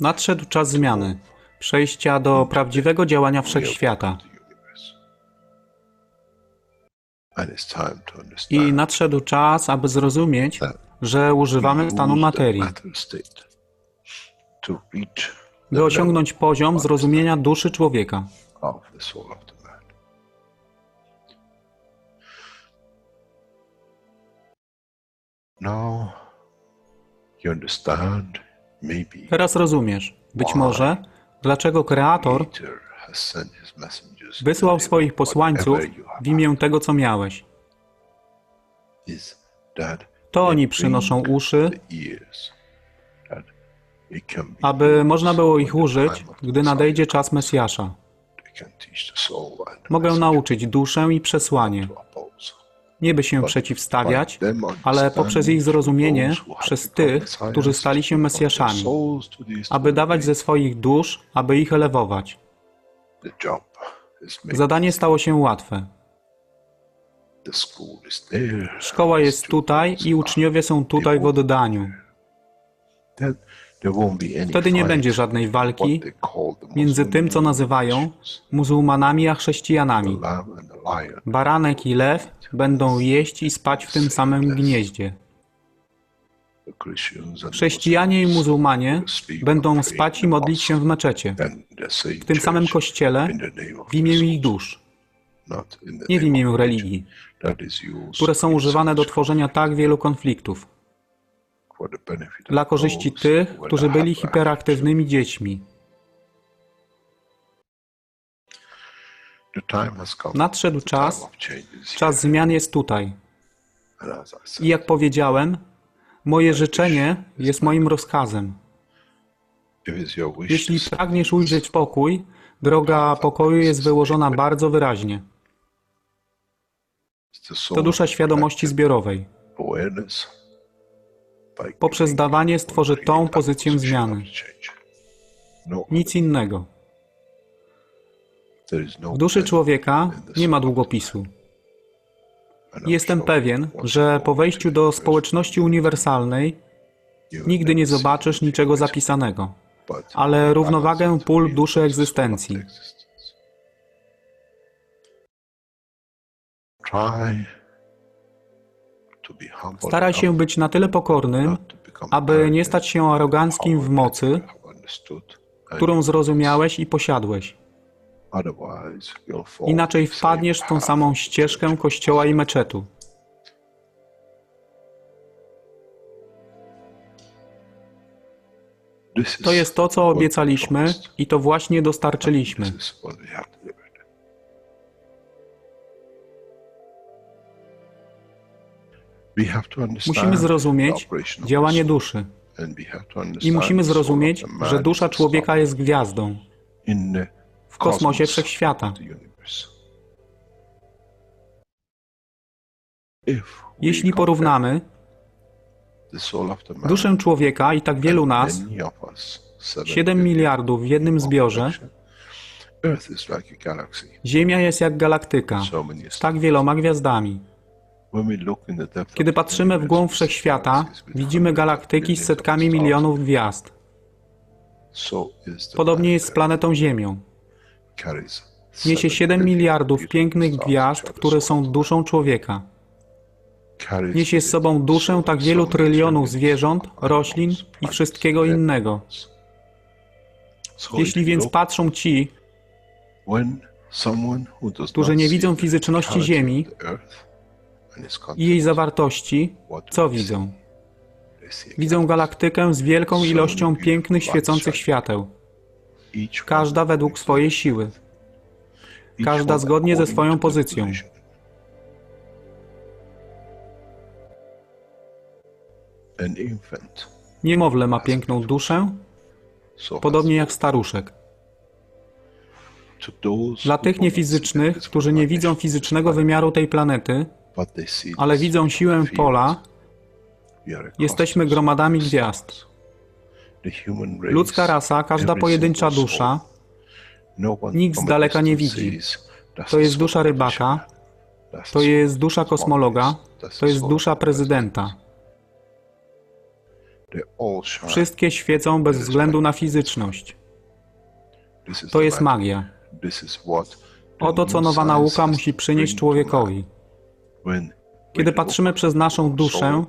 Nadszedł czas zmiany, przejścia do prawdziwego działania wszechświata. I nadszedł czas, aby zrozumieć, że używamy stanu materii, by osiągnąć poziom zrozumienia duszy człowieka. Teraz rozumiesz, być może, dlaczego Kreator wysłał swoich posłańców w imię tego, co miałeś. To oni przynoszą uszy, aby można było ich użyć, gdy nadejdzie czas Mesjasza. Mogę nauczyć duszę i przesłanie. Nie by się przeciwstawiać, ale poprzez ich zrozumienie, przez tych, którzy stali się Mesjaszami, aby dawać ze swoich dusz, aby ich elewować. Zadanie stało się łatwe. Szkoła jest tutaj i uczniowie są tutaj w oddaniu. Wtedy nie będzie żadnej walki między tym, co nazywają muzułmanami a chrześcijanami. Baranek i lew będą jeść i spać w tym samym gnieździe. Chrześcijanie i muzułmanie będą spać i modlić się w meczecie, w tym samym kościele, w imię ich dusz, nie w imię religii, które są używane do tworzenia tak wielu konfliktów, dla korzyści tych, którzy byli hiperaktywnymi dziećmi. Nadszedł czas, czas zmian jest tutaj. I jak powiedziałem, moje życzenie jest moim rozkazem. Jeśli pragniesz ujrzeć pokój, droga pokoju jest wyłożona bardzo wyraźnie. To dusza świadomości zbiorowej. Poprzez dawanie stworzy tą pozycję zmiany. Nic innego. W duszy człowieka nie ma długopisu. Jestem pewien, że po wejściu do społeczności uniwersalnej nigdy nie zobaczysz niczego zapisanego, ale równowagę pól duszy egzystencji. Staraj się być na tyle pokornym, aby nie stać się aroganckim w mocy, którą zrozumiałeś i posiadłeś. Inaczej wpadniesz w tą samą ścieżkę kościoła i meczetu. To jest to, co obiecaliśmy i to właśnie dostarczyliśmy. Musimy zrozumieć działanie duszy. I musimy zrozumieć, że dusza człowieka jest gwiazdą w kosmosie wszechświata. Jeśli porównamy duszę człowieka i tak wielu nas, 7 miliardów w jednym zbiorze, Ziemia jest jak galaktyka z tak wieloma gwiazdami. Kiedy patrzymy w głąb wszechświata, widzimy galaktyki z setkami milionów gwiazd. Podobnie jest z planetą Ziemią. Niesie 7 miliardów pięknych gwiazd, które są duszą człowieka. Niesie z sobą duszę tak wielu trylionów zwierząt, roślin i wszystkiego innego. Jeśli więc patrzą ci, którzy nie widzą fizyczności Ziemi i jej zawartości, co widzą? Widzą galaktykę z wielką ilością pięknych, świecących świateł. Każda według swojej siły. Każda zgodnie ze swoją pozycją. Niemowlę ma piękną duszę, podobnie jak staruszek. Dla tych niefizycznych, którzy nie widzą fizycznego wymiaru tej planety, ale widzą siłę pola, jesteśmy gromadami gwiazd. Ludzka rasa, każda pojedyncza dusza, nikt z daleka nie widzi. To jest dusza rybaka, to jest dusza kosmologa, to jest dusza prezydenta. Wszystkie świecą bez względu na fizyczność. To jest magia. Oto co nowa nauka musi przynieść człowiekowi. Kiedy patrzymy przez naszą duszę,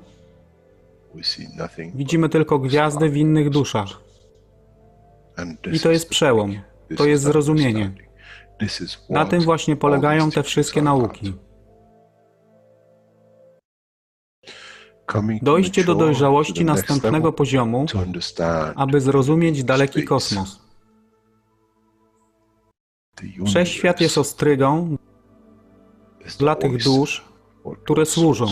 widzimy tylko gwiazdy w innych duszach. I to jest przełom, to jest zrozumienie. Na tym właśnie polegają te wszystkie nauki. Dojście do dojrzałości następnego poziomu, aby zrozumieć daleki kosmos. Wszechświat jest ostrygą dla tych dusz, które służą.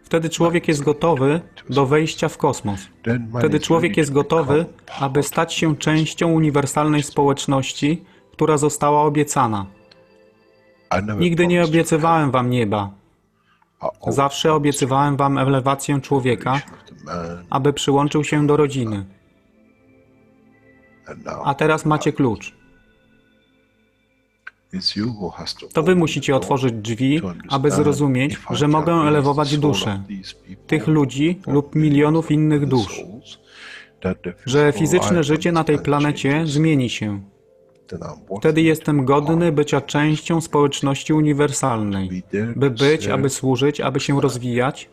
Wtedy człowiek jest gotowy do wejścia w kosmos. Wtedy człowiek jest gotowy, aby stać się częścią uniwersalnej społeczności, która została obiecana. Nigdy nie obiecywałem wam nieba. Zawsze obiecywałem wam elewację człowieka, aby przyłączył się do rodziny. A teraz macie klucz. To wy musicie otworzyć drzwi, aby zrozumieć, że mogę elewować duszę tych ludzi lub milionów innych dusz, że fizyczne życie na tej planecie zmieni się. Wtedy jestem godny bycia częścią społeczności uniwersalnej, by być, aby służyć, aby się rozwijać,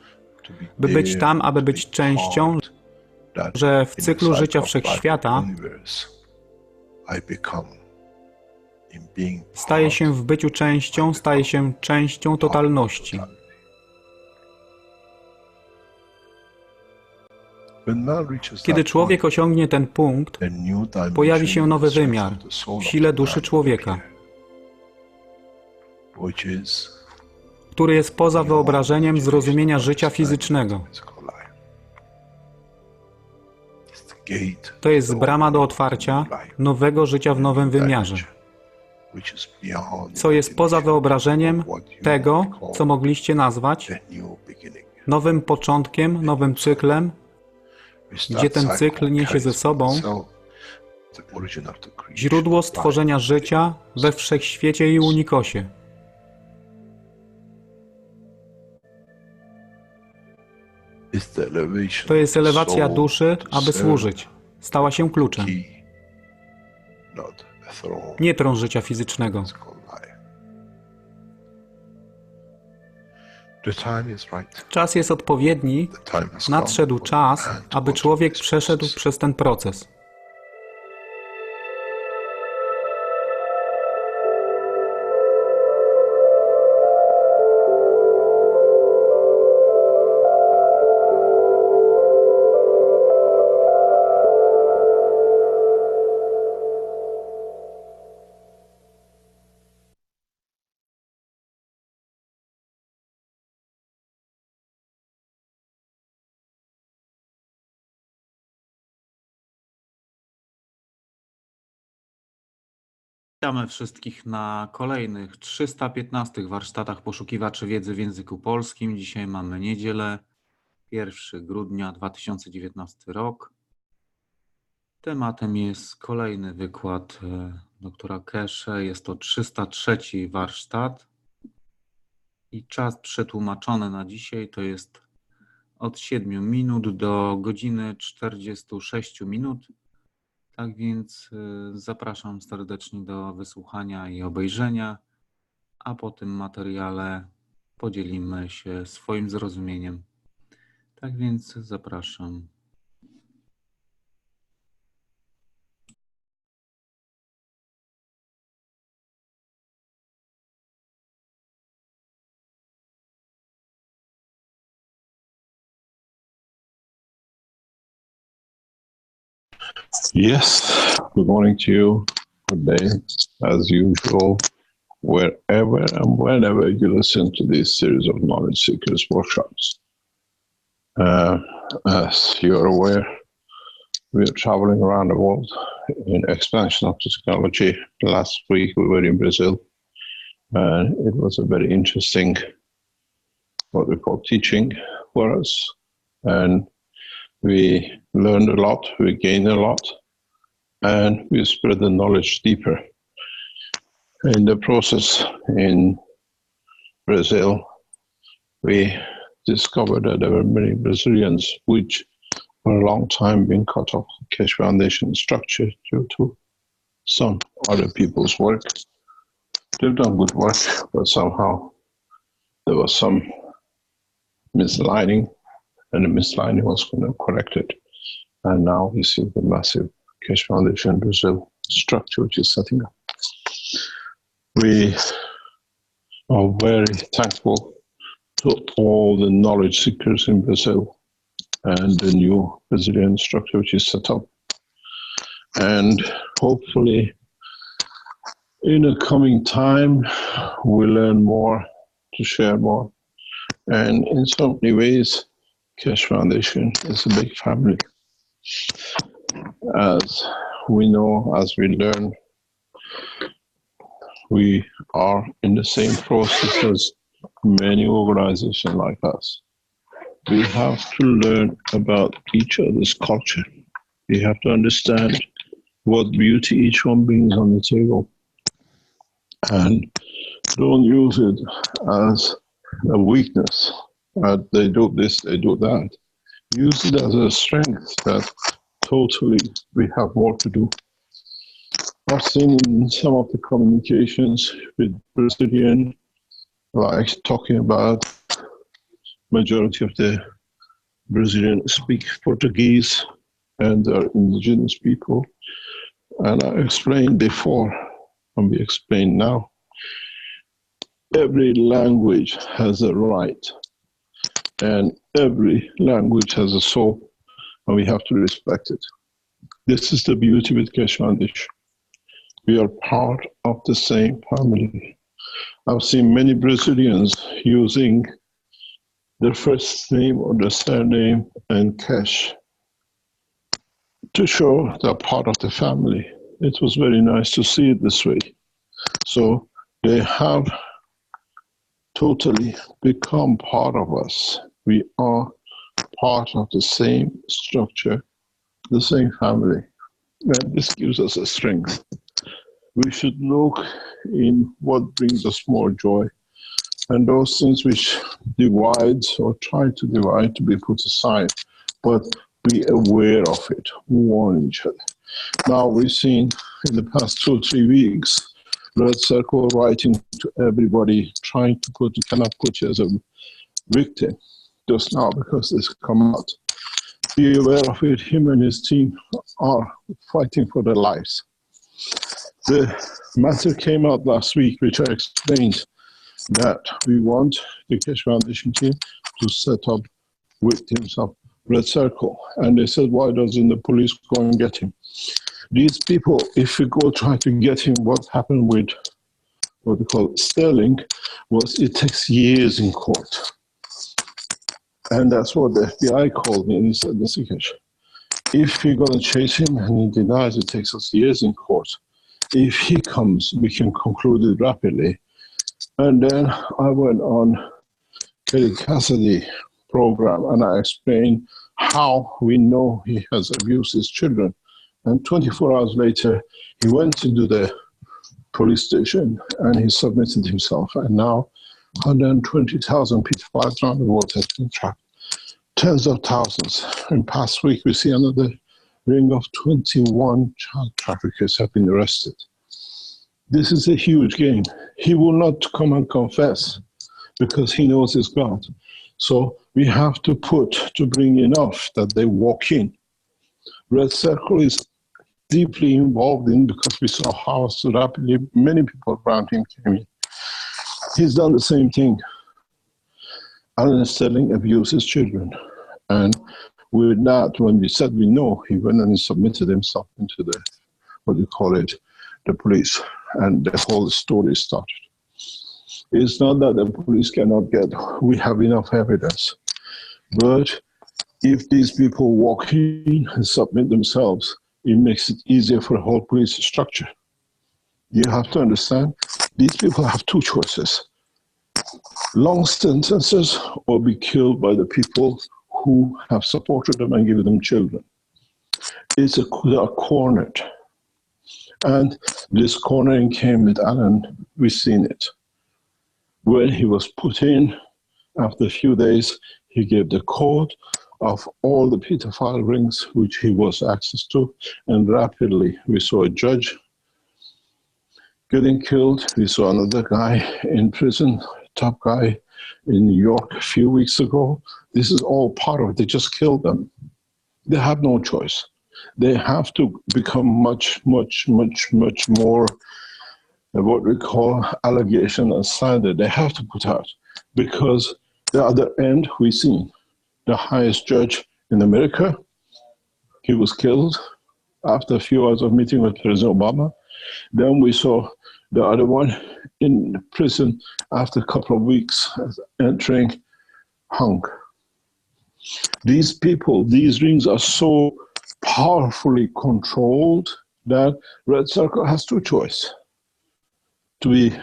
by być tam, aby być częścią, że w cyklu życia wszechświata staje się w byciu częścią, staje się częścią totalności. Kiedy człowiek osiągnie ten punkt, pojawi się nowy wymiar w sile duszy człowieka, który jest poza wyobrażeniem zrozumienia życia fizycznego. To jest brama do otwarcia nowego życia w nowym wymiarze, co jest poza wyobrażeniem tego, co mogliście nazwać nowym początkiem, nowym cyklem, gdzie ten cykl niesie ze sobą źródło stworzenia życia we wszechświecie i unikosie. To jest elewacja duszy, aby służyć. Stała się kluczem. Nie tron życia fizycznego. Czas jest odpowiedni, nadszedł czas, aby człowiek przeszedł przez ten proces. Witamy wszystkich na kolejnych 315 warsztatach poszukiwaczy wiedzy w języku polskim. Dzisiaj mamy niedzielę, 1 grudnia 2019 rok. Tematem jest kolejny wykład doktora Keshe. Jest to 303 warsztat i czas przetłumaczony na dzisiaj to jest od 7 minut do godziny 46 minut. Tak więc zapraszam serdecznie do wysłuchania i obejrzenia, a po tym materiale podzielimy się swoim zrozumieniem. Tak więc zapraszam. Yes, good morning to you. Good day, as usual, wherever and whenever you listen to this series of Knowledge Seekers workshops. As you're aware, we're traveling around the world in expansion of technology. Last week we were in Brazil, and it was a very interesting, what we call teaching for us. And we learned a lot, we gained a lot, and we spread the knowledge deeper. In the process in Brazil, we discovered that there were many Brazilians which for a long time been cut off the Keshe Foundation structure due to some other people's work. They've done good work, but somehow there was some mislining, and the mislining was corrected. And now we see the massive Keshe Foundation Brazil structure which is setting up. We are very thankful to all the knowledge seekers in Brazil and the new Brazilian structure which is set up. And hopefully in the coming time, we'll learn more, to share more. And in so many ways, Keshe Foundation is a big family. As we know, as we learn, we are in the same process as many organizations like us. We have to learn about each other's culture. We have to understand what beauty each one brings on the table. And don't use it as a weakness. They do this, they do that. Use it as a strength that totally we have more to do. I've seen in some of the communications with Brazilian, like talking about majority of the Brazilian speak Portuguese and they're indigenous people. And I explained before, and we explain now, every language has a right, and every language has a soul, and we have to respect it. This is the beauty with Keshe Foundation. We are part of the same family. I've seen many Brazilians using their first name or their surname and Keshe to show they're part of the family. It was very nice to see it this way. So they have totally become part of us. We are part of the same structure, the same family. And this gives us a strength. We should look in what brings us more joy. And those things which divide or try to divide to be put aside, but be aware of it, warn each other. Now we've seen in the past 2 or 3 weeks, Red Circle writing to everybody, trying to put, you cannot put you as a victim just now because this come out. Be aware of it, him and his team are fighting for their lives. The matter came out last week, which I explained, that we want the Keshe Foundation team to set up victims of Red Circle. And they said, why doesn't the police go and get him? These people, if we go try to get him, what happened with what we call Sterling was it takes years in court. And that's what the FBI called me and he said, Mr. Keshe, if we're going to chase him and he denies, it takes us years in court. If he comes, we can conclude it rapidly. And then I went on Kelly Cassidy program and I explained how we know he has abused his children. And 24 hours later, he went to the police station and he submitted himself. And now 120,000 people around the world have been tracked. Tens of thousands. In past week, we see another ring of 21 child traffickers have been arrested. This is a huge game. He will not come and confess because he knows his God. So we have to bring enough that they walk in. Red Circle is deeply involved in because we saw how so rapidly many people around him came in. He's done the same thing. Alan Sterling abuses children. And with that, when we said we know, he went and he submitted himself into the, what do you call it, the police. And the whole story started. It's not that the police cannot get, we have enough evidence. But if these people walk in and submit themselves, it makes it easier for the whole police structure. You have to understand, these people have 2 choices. Long sentences or be killed by the people who have supported them and given them children. They are cornered. And this cornering came with Alan, we've seen it. When he was put in, After a few days, he gave the code of all the pedophile rings which he was access to, and rapidly we saw a judge getting killed. We saw another guy in prison, top guy in New York a few weeks ago. This is all part of it. They just killed them. They have no choice. They have to become much more what we call allegation and slander. They have to put out, because the other end we seen the highest judge in America. He was killed after a few hours of meeting with President Obama. Then we saw the other one in prison after a couple of weeks entering, hung. These people, these rings are so powerfully controlled that Red Circle has two choices: to be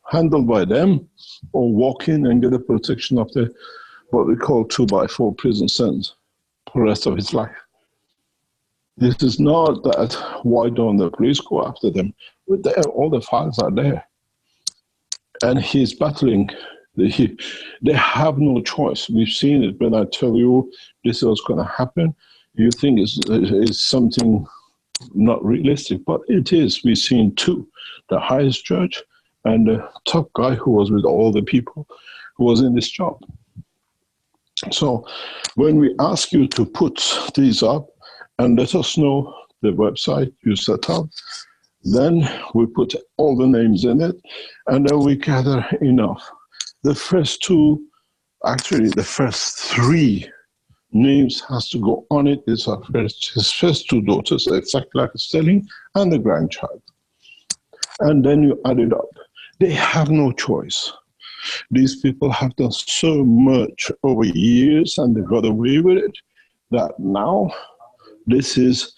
handled by them or walk in and get the protection of the what we call 2x4 prison sentence for the rest of his life. This is not that why don't the police go after them? All the files are there. And he's battling. They have no choice. We've seen it. When I tell you this is what's going to happen, you think it's something not realistic, but it is. We've seen two, the highest judge and the top guy who was with all the people who was in this job. So when we ask you to put these up and let us know the website you set up, then we put all the names in it, and then we gather enough. The first two, actually the first three names has to go on it. It's his first two daughters, exactly like Sterling, and the grandchild. And then you add it up. They have no choice. These people have done so much over years and they got away with it that now this is,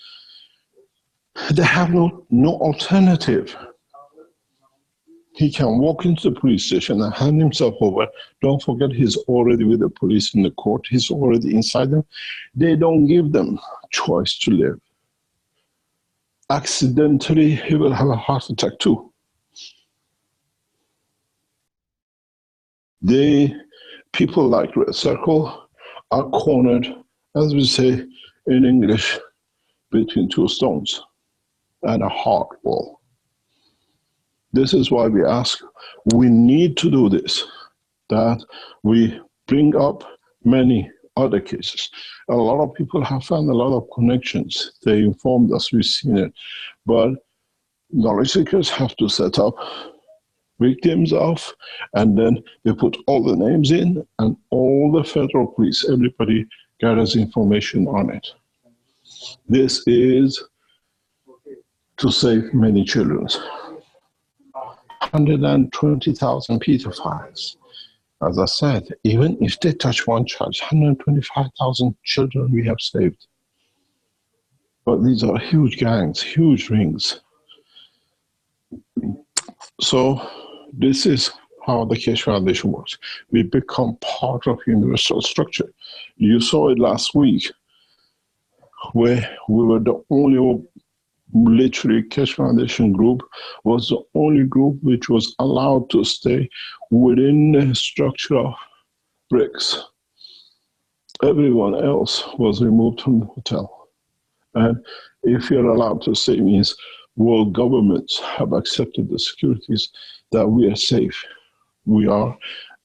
they have no alternative. He can walk into the police station and hand himself over. Don't forget, he's already with the police in the court. He's already inside them. They don't give them choice to live. Accidentally, he will have a heart attack too. People like Red Circle are cornered, as we say in English, between two stones and a hard wall. This is why we ask, we need to do this, that we bring up many other cases. A lot of people have found a lot of connections. They informed us, we've seen it. But knowledge seekers have to set up victims of, and then they put all the names in, and all the federal police, everybody gathers information on it. This is to save many children. 120,000 pedophiles. As I said, even if they touch one child, 125,000 children we have saved. But these are huge gangs, huge rings. So this is how the Keshe Foundation works. We become part of universal structure. You saw it last week, where we were the only, literally Keshe Foundation group was the only group which was allowed to stay within the structure of bricks. Everyone else was removed from the hotel. And if you're allowed to stay, means world governments have accepted the securities that we are safe. We are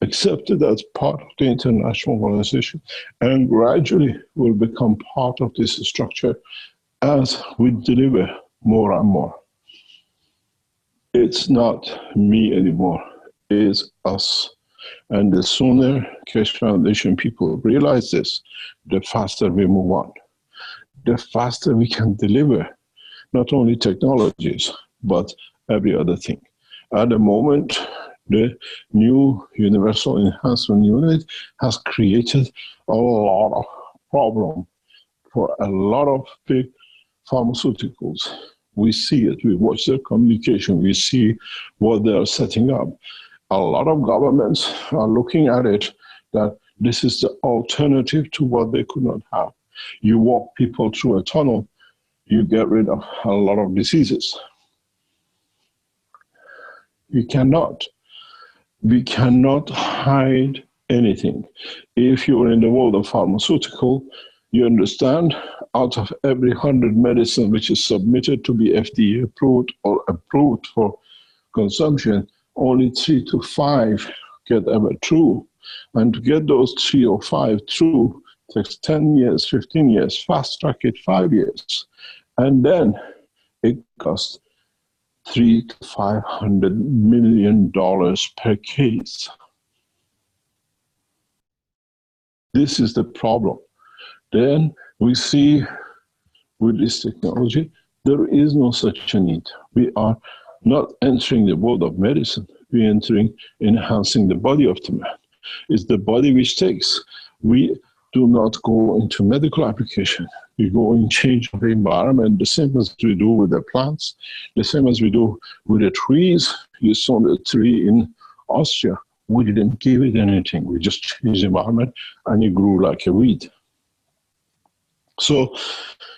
accepted as part of the international organization, and gradually will become part of this structure as we deliver more and more. It's not me anymore, it's us. And the sooner Keshe Foundation people realize this, the faster we move on. The faster we can deliver not only technologies, but every other thing. At the moment, the new Universal Enhancement Unit has created a lot of problem for a lot of big pharmaceuticals. We see it, we watch their communication, we see what they are setting up. A lot of governments are looking at it that this is the alternative to what they could not have. You walk people through a tunnel, you get rid of a lot of diseases. We cannot hide anything. If you're in the world of pharmaceutical, you understand out of every 100 medicine which is submitted to be FDA approved or approved for consumption, only 3 to 5 get ever through. And to get those 3 or 5 through takes 10 years, 15 years, fast track it 5 years. And then it costs $300 to $500 million per case. This is the problem. Then we see with this technology, there is no such a need. We are not entering the world of medicine. We're entering enhancing the body of the man. It's the body which takes. We do not go into medical application. We go in change of the environment, the same as we do with the plants, the same as we do with the trees. You saw the tree in Austria. We didn't give it anything. We just changed the environment and it grew like a weed. So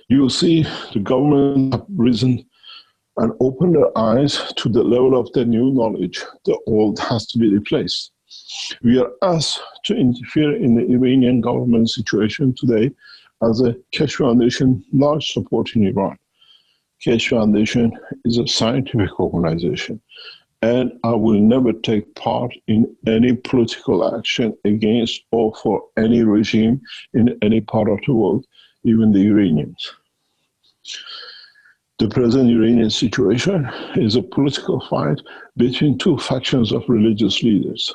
you see the government have risen and opened their eyes to the level of the new knowledge. The old has to be replaced. We are asked to interfere in the Iranian government situation today as a Keshe Foundation large support in Iran. Keshe Foundation is a scientific organization, and I will never take part in any political action against or for any regime in any part of the world, even the Iranians. The present Iranian situation is a political fight between two factions of religious leaders.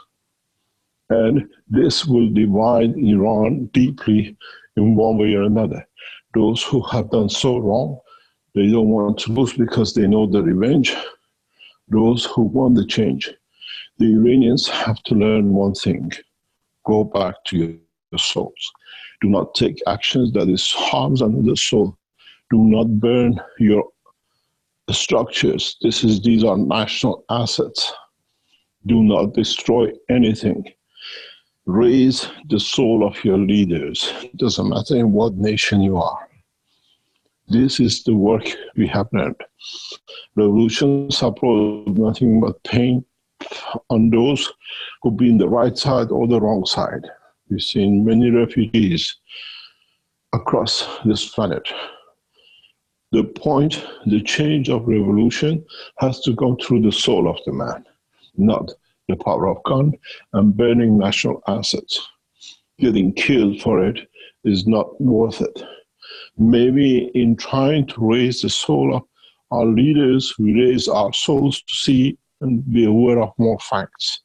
And this will divide Iran deeply in one way or another. Those who have done so wrong, they don't want to lose because they know the revenge. Those who want the change, the Iranians have to learn one thing: go back to your souls. Do not take actions that is harms another soul. Do not burn your structures. These are national assets. Do not destroy anything. Raise the soul of your leaders. It doesn't matter in what nation you are. This is the work we have learned. Revolutions have brought nothing but pain on those who be in the right side or the wrong side. We've seen many refugees across this planet. The point, the change of revolution has to go through the soul of the man, not the power of gun and burning national assets. Getting killed for it is not worth it. Maybe in trying to raise the soul of our leaders, we raise our souls to see and be aware of more facts.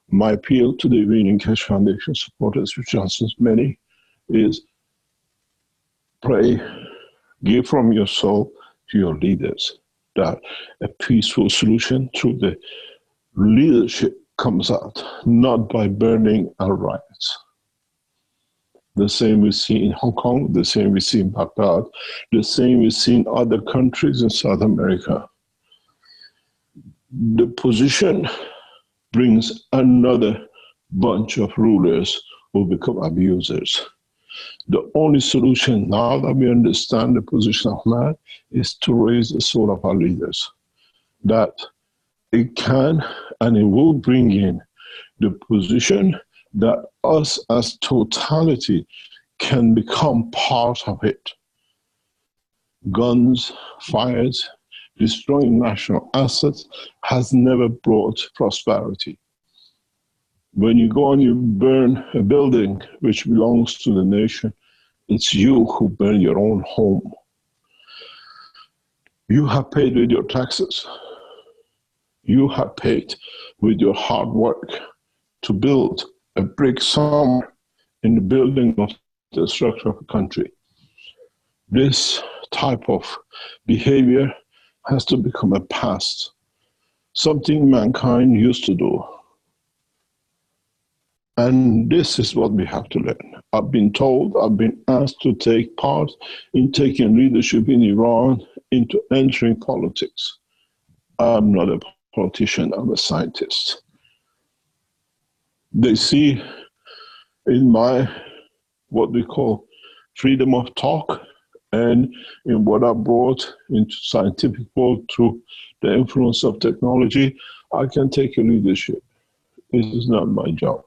My appeal to the Iranian Keshe Foundation supporters, which answers many, is pray, give from your soul to your leaders, that a peaceful solution through the leadership comes out, not by burning our riots. The same we see in Hong Kong, the same we see in Baghdad, the same we see in other countries in South America. The position brings another bunch of rulers who become abusers. The only solution now that we understand the position of man is to raise the soul of our leaders. That it can and it will bring in the position that us as totality can become part of it. Guns, fires, destroying national assets has never brought prosperity. When you go and you burn a building which belongs to the nation, it's you who burn your own home. You have paid with your taxes. You have paid with your hard work to build a brick somewhere in the building of the structure of a country. This type of behavior has to become a past, something mankind used to do. And this is what we have to learn. I've been told, I've been asked to take part in taking leadership in Iran into entering politics. I'm not a politician, I'm a scientist. They see in my, what we call freedom of talk, and in what I brought into scientific world through the influence of technology, I can take a leadership. This is not my job.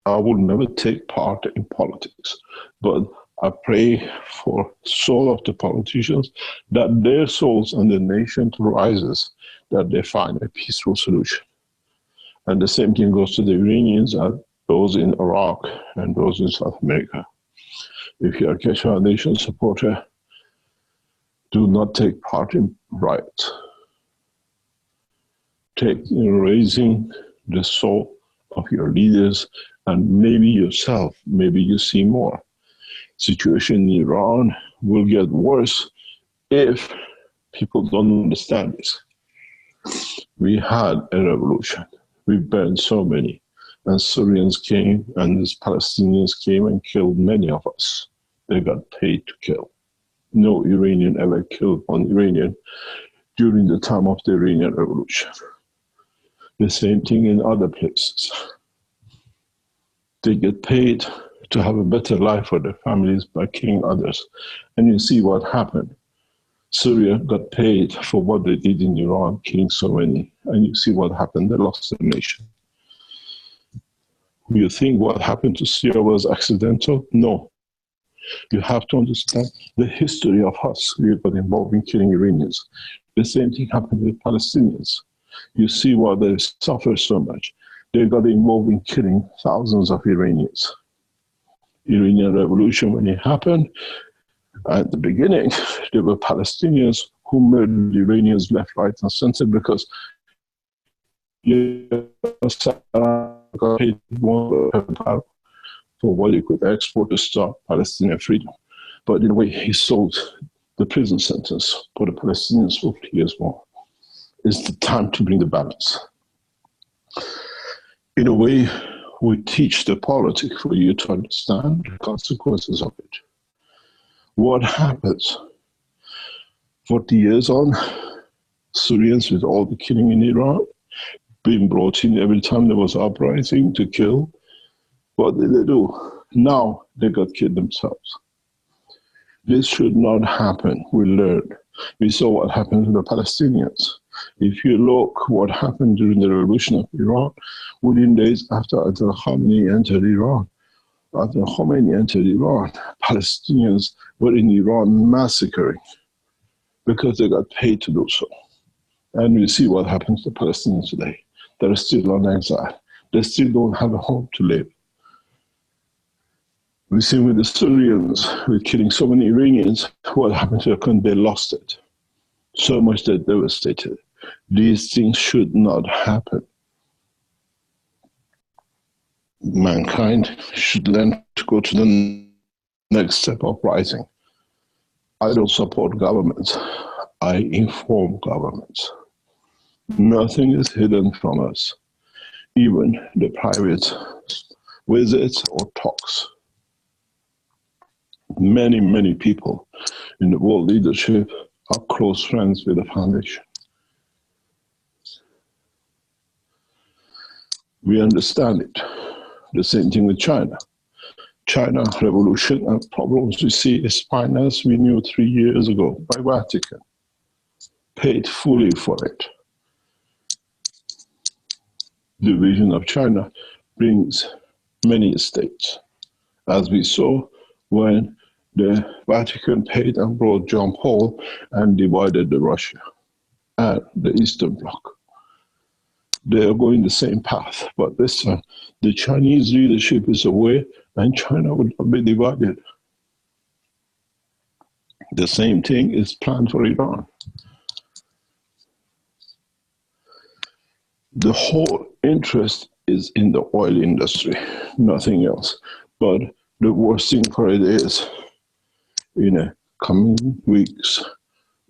I will never take part in politics, but I pray for soul of the politicians that their souls and the nation rises, that they find a peaceful solution. And the same thing goes to the Iranians and those in Iraq and those in South America. If you are a Keshe Foundation supporter, do not take part in riots. Take in raising the soul of your leaders and maybe yourself, maybe you see more. Situation in Iran will get worse if people don't understand this. We had a revolution. We burned so many. And Syrians came and these Palestinians came and killed many of us. They got paid to kill. No Iranian ever killed one Iranian during the time of the Iranian Revolution. The same thing in other places. They get paid to have a better life for their families by killing others. And you see what happened. Syria got paid for what they did in Iran, killing so many. And you see what happened. They lost the nation. You think what happened to Syria was accidental? No. You have to understand the history of us. We got involved in killing Iranians. The same thing happened with Palestinians. You see why they suffer so much. They got involved in killing thousands of Iranians. Iranian Revolution, when it happened, at the beginning, there were Palestinians who murdered Iranians left, right, and center because got paid more for what he could export to stop Palestinian freedom. But in a way, he sold the prison sentence for the Palestinians for 50 years more. It's the time to bring the balance. In a way, we teach the politics for you to understand the consequences of it. What happens? 40 years on, Syrians with all the killing in Iran, being brought in every time there was uprising to kill. What did they do? Now they got killed themselves. This should not happen. We learned. We saw what happened to the Palestinians. If you look what happened during the revolution of Iran, within days after Ayatollah Khamenei entered Iran, Palestinians were in Iran massacring because they got paid to do so. And we see what happens to Palestinians today. They're still on exile. They still don't have a home to live. We see with the Syrians, with killing so many Iranians, what happened to their country? They lost it. So much they devastated. These things should not happen. Mankind should learn to go to the next step of rising. I don't support governments. I inform governments. Nothing is hidden from us, even the private visits or talks. Many, many people in the world leadership are close friends with the foundation. We understand it. The same thing with China. China revolution and problems we see is finance we knew 3 years ago by Vatican. Paid fully for it. The vision of China brings many states, as we saw when the Vatican paid and brought John Paul and divided the Russia and the Eastern Bloc. They are going the same path, but this time the Chinese leadership is aware and China will not be divided. The same thing is planned for Iran. The whole interest is in the oil industry, nothing else. But the worst thing for it is, in the coming weeks,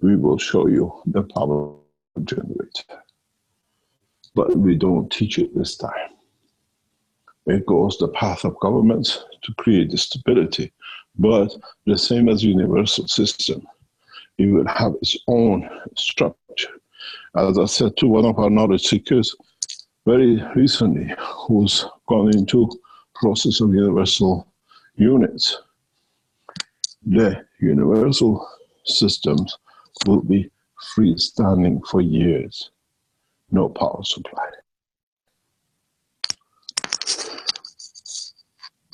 we will show you the power generator. But we don't teach it this time. It goes the path of governments to create the stability, but the same as universal system, it will have its own structure. As I said to one of our knowledge seekers very recently, who's gone into process of universal units, the universal systems will be freestanding for years, no power supply.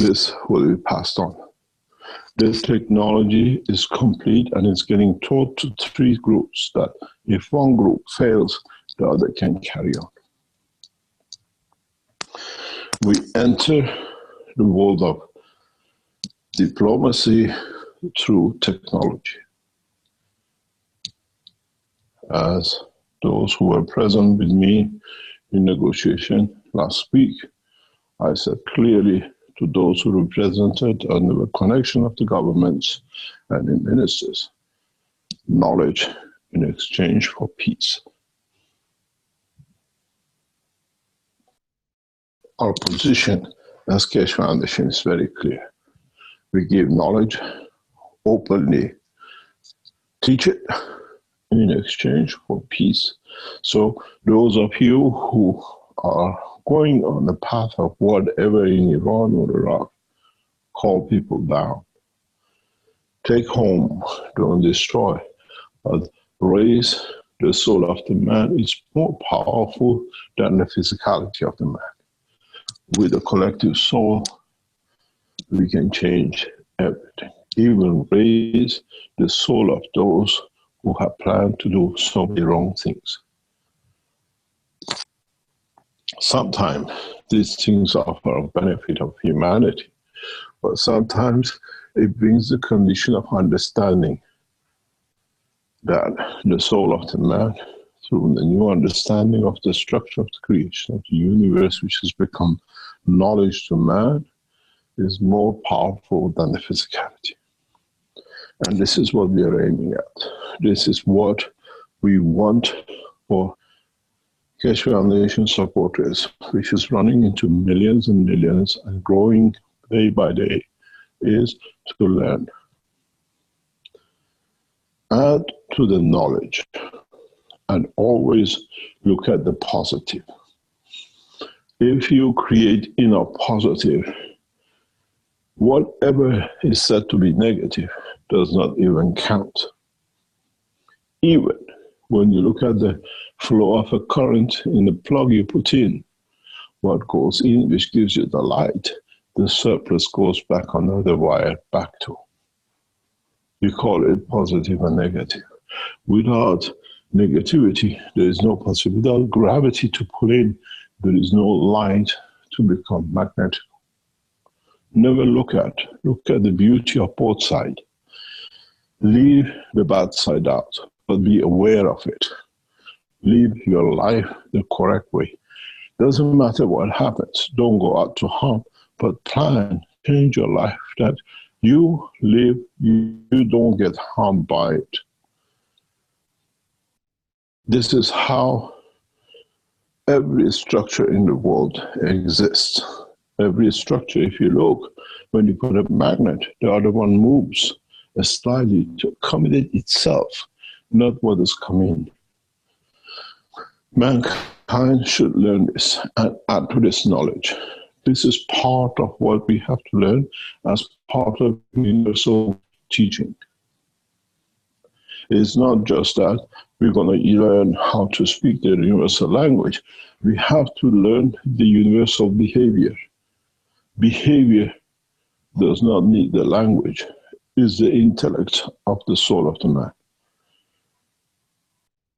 this will be passed on. This technology is complete and it's getting taught to 3 groups that if one group fails, the other can carry on. We enter the world of diplomacy through technology. As those who were present with me in negotiation last week, I said clearly to those who represented under the connection of the governments and the ministers, knowledge in exchange for peace. Our position as Keshe Foundation is very clear. We give knowledge, openly teach it in exchange for peace. So those of you who are going on the path of whatever in Iran or Iraq, call people down. Take home, don't destroy, but raise the soul of the man is more powerful than the physicality of the man. With a collective soul, we can change everything, even raise the soul of those who have planned to do so many wrong things. Sometimes these things are for the benefit of humanity, but sometimes it brings the condition of understanding that the soul of the man, through the new understanding of the structure of the creation of the universe, which has become knowledge to man, is more powerful than the physicality. And this is what we are aiming at. This is what we want for Keshe Foundation supporters, which is running into millions and millions and growing day by day, is to learn. Add to the knowledge and always look at the positive. If you create inner positive, whatever is said to be negative does not even count. Even when you look at the flow of a current in the plug you put in, what goes in, which gives you the light, the surplus goes back on the wire back to. You call it positive and negative. Without negativity, there is no possibility. Without gravity to pull in, there is no light to become magnetic. Never look at the beauty of both sides. Leave the bad side out, but be aware of it. Live your life the correct way. Doesn't matter what happens. Don't go out to harm, but plan, change your life that you live, you don't get harmed by it. This is how every structure in the world exists. Every structure, if you look, when you put a magnet, the other one moves slightly to accommodate itself, not what is coming. Mankind should learn this and add to this knowledge. This is part of what we have to learn as part of universal teaching. It's not just that we're going to learn how to speak the universal language. We have to learn the universal behavior. Behavior does not need the language. It's the intellect of the soul of the man.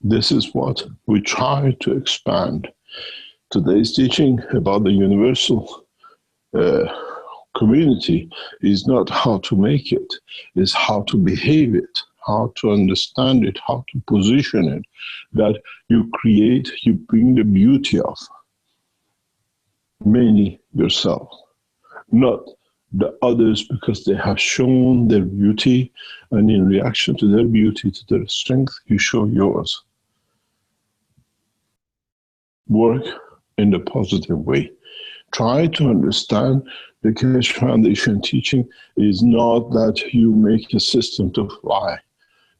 This is what we try to expand. Today's teaching about the universal community is not how to make it, it's how to behave it, how to understand it, how to position it, that you create, you bring the beauty of mainly yourself, not the others because they have shown their beauty, and in reaction to their beauty, to their strength, you show yours. Work in the positive way. Try to understand the Keshe Foundation teaching is not that you make a system to fly.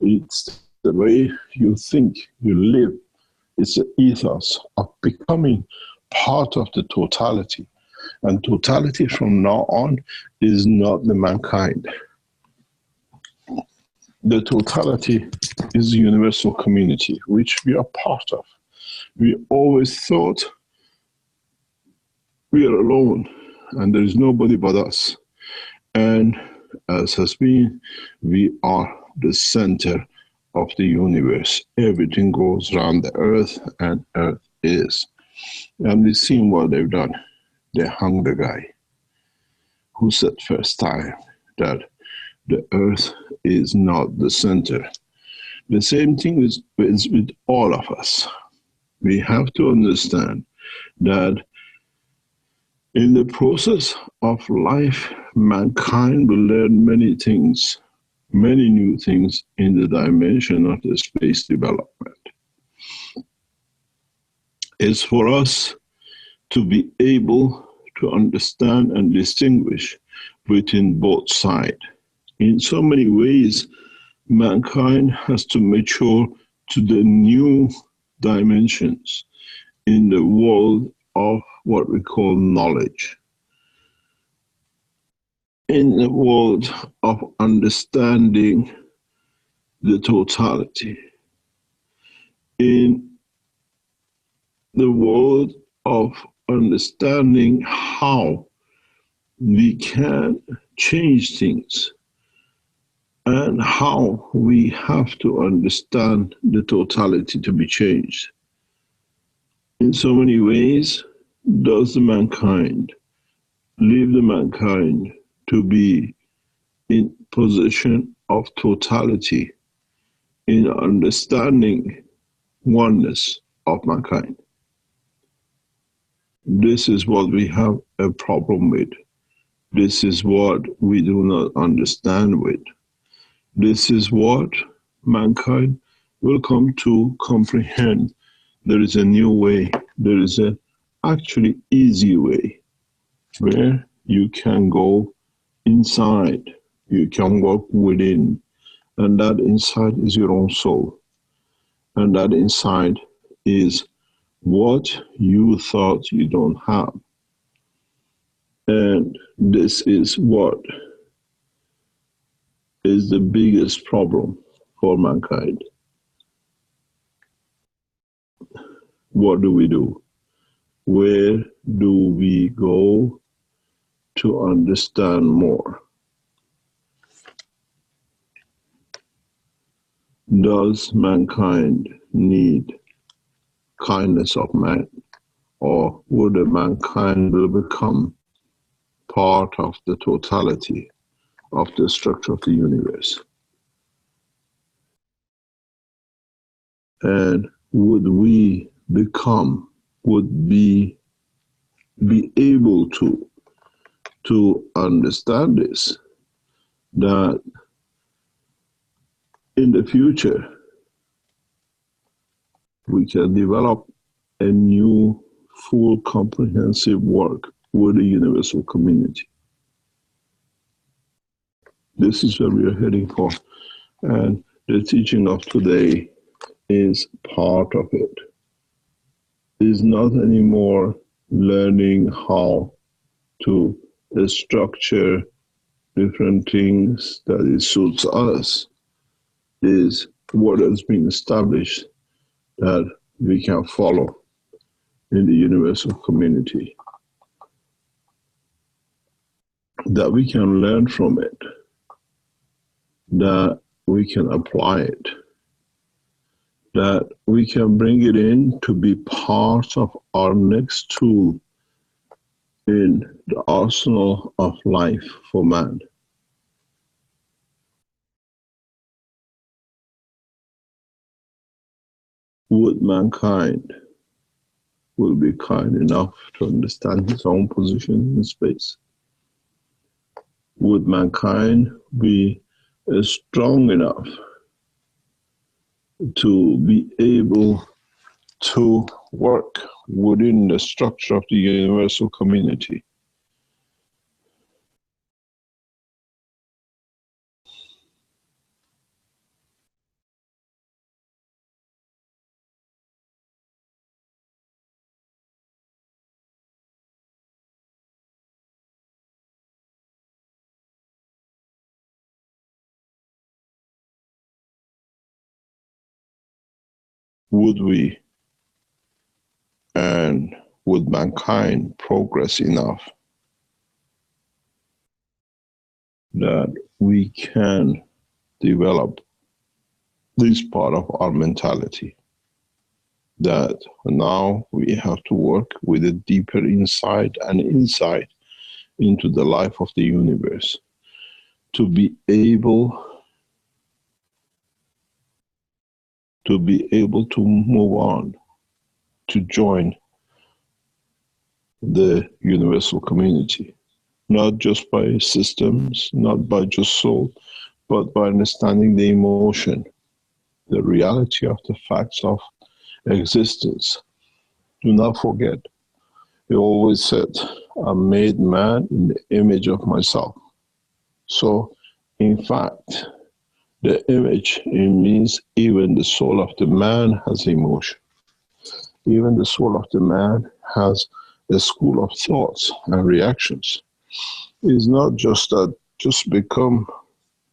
It's the way you think, you live. It's the ethos of becoming part of the totality. And totality from now on is not the mankind. The totality is the universal community, which we are part of. We always thought we are alone. and there is nobody but us. And as has been, we are the center of the universe. Everything goes around the earth, and earth is. And we've seen what they've done. They hung the guy who said first time that the earth is not the center. The same thing is with all of us. We have to understand that in the process of life, mankind will learn many things, many new things in the dimension of the space development. It's for us to be able to understand and distinguish between both sides. In so many ways, mankind has to mature to the new dimensions in the world of what we call knowledge, in the world of understanding the totality, in the world of understanding how we can change things and how we have to understand the totality to be changed. In so many ways, does the mankind leave the mankind to be in position of totality in understanding oneness of mankind? This is what we have a problem with. This is what we do not understand with. This is what mankind will come to comprehend. There is a new way. There is an actually easy way where you can go inside. You can work within. And that inside is your own soul. And that inside is what you thought you don't have. And this is what is the biggest problem for mankind. What do we do? Where do we go to understand more? Does mankind need kindness of man? Or would the mankind will become part of the totality of the structure of the universe? And would we become, would be able to understand this, that in the future we can develop a new full comprehensive work with the universal community? This is where we are heading for, and the teaching of today is part of it. It's not anymore learning how to structure different things that it suits us. Is what has been established that we can follow in the universal community, that we can learn from it, that we can apply it, that we can bring it in to be part of our next tool in the arsenal of life for man. Would mankind will be kind enough to understand his own position in space? Would mankind be strong enough to be able to work within the structure of the universal community? Would we, and would mankind progress enough that we can develop this part of our mentality, that now we have to work with a deeper insight and insight into the life of the universe to be able to move on, to join the universal community, not just by systems, not by just soul, but by understanding the emotion, the reality of the facts of existence. Do not forget, he always said, I made man in the image of myself. So, in fact, the image, it means even the soul of the man has emotion. Even the soul of the man has a school of thoughts and reactions. It's not just that, just become,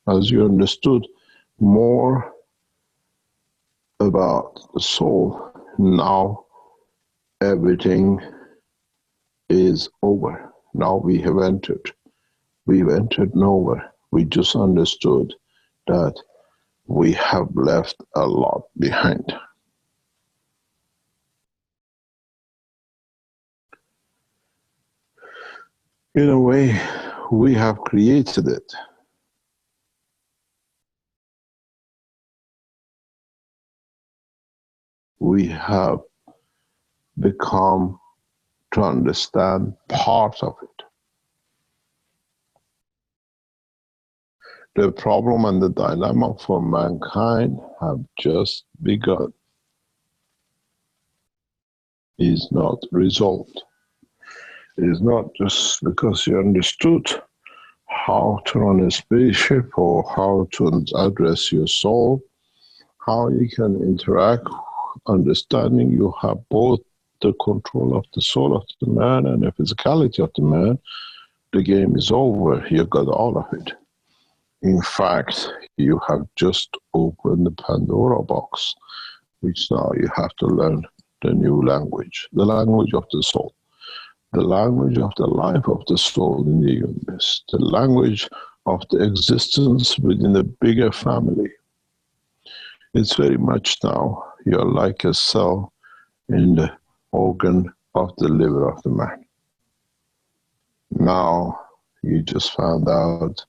as you understood, more about the soul. Now everything is over. Now we've entered nowhere. We just understood that we have left a lot behind. In a way, we have created it. We have become to understand part of it. The problem and the dilemma for mankind have just begun. Is not resolved. It is not just because you understood how to run a spaceship or how to address your soul, how you can interact, understanding you have both the control of the soul of the man and the physicality of the man, the game is over. You got all of it. In fact, you have just opened the Pandora box, which now you have to learn the new language, the language of the soul, the language of the life of the soul in the universe, the language of the existence within a bigger family. It's very much now, you're like a cell in the organ of the liver of the man. Now, you just found out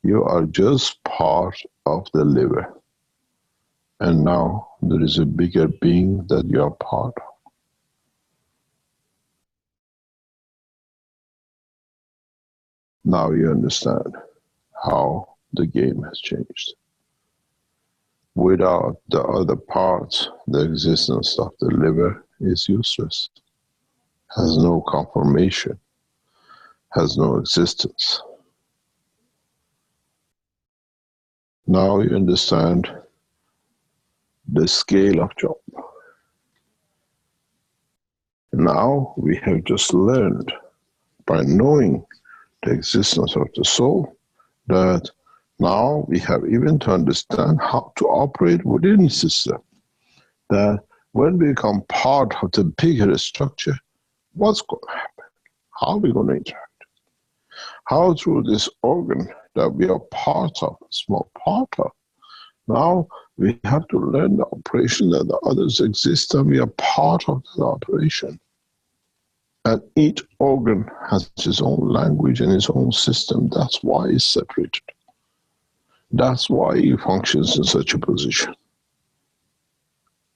you are just part of the liver. And now there is a bigger being that you are part of. Now you understand how the game has changed. Without the other parts, the existence of the liver is useless, has no conformation, has no existence. Now you understand the scale of job. Now we have just learned, by knowing the existence of the soul, that now we have even to understand how to operate within the system. That when we become part of the bigger structure, what's going to happen? How are we going to interact? How through this organ that we are part of, a small part of, now we have to learn the operation that the others exist and we are part of the operation. And each organ has its own language and its own system. That's why it's separated. That's why it functions in such a position.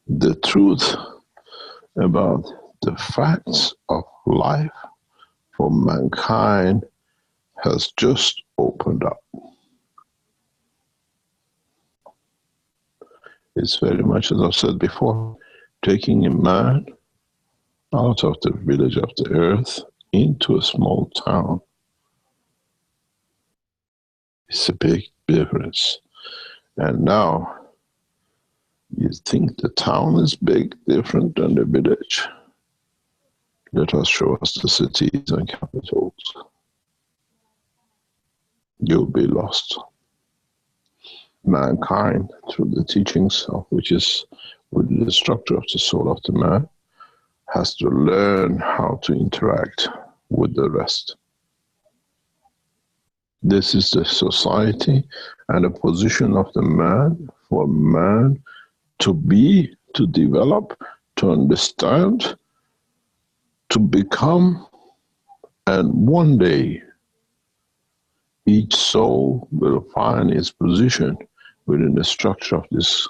The truth about the facts of life for mankind has just opened up. It's very much, as I've said before, taking a man out of the village of the earth into a small town. It's a big difference. And now, you think the town is big, different than the village. Let us show us the cities and capitals. You'll be lost. Mankind, through the teachings of which is within the structure of the soul of the man, has to learn how to interact with the rest. This is the society and the position of the man, for man to be, to develop, to understand, to become, and one day each soul will find its position within the structure of this,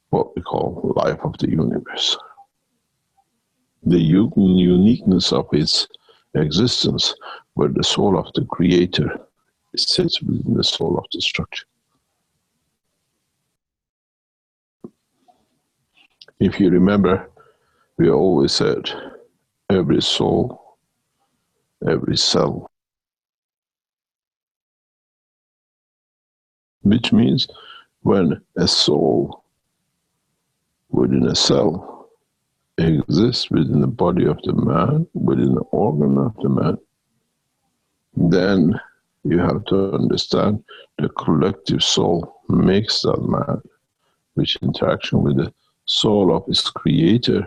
what we call life of the universe. The uniqueness of its existence, where the soul of the creator sits within the soul of the structure. If you remember, we always said every soul, every cell, which means when a soul within a cell exists within the body of the man, within the organ of the man, then you have to understand the collective soul makes that man, which interaction with the soul of its creator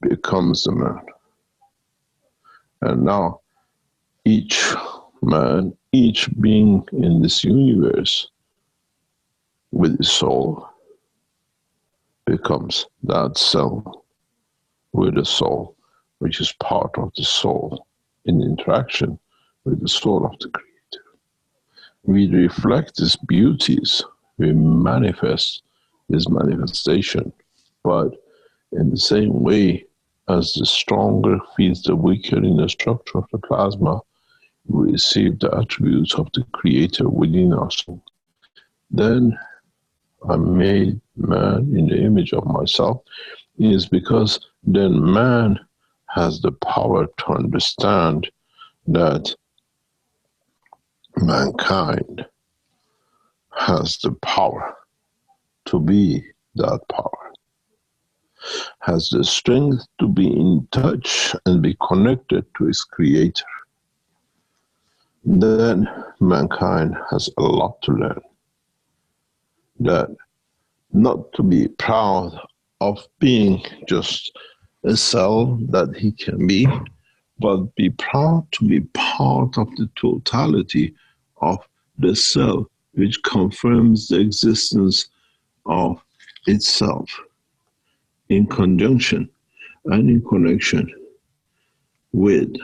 becomes the man. And now each man, each being in this universe with his soul becomes that cell with the soul, which is part of the soul in interaction with the soul of the creator. We reflect these beauties, we manifest this manifestation, but in the same way as the stronger feeds the weaker in the structure of the plasma, we receive the attributes of the creator within us. Then I'm made man in the image of myself, is because then man has the power to understand that mankind has the power to be that power, has the strength to be in touch and be connected to its creator. Then mankind has a lot to learn. That not to be proud of being just a cell that he can be, but be proud to be part of the totality of the cell, which confirms the existence of itself in conjunction and in connection with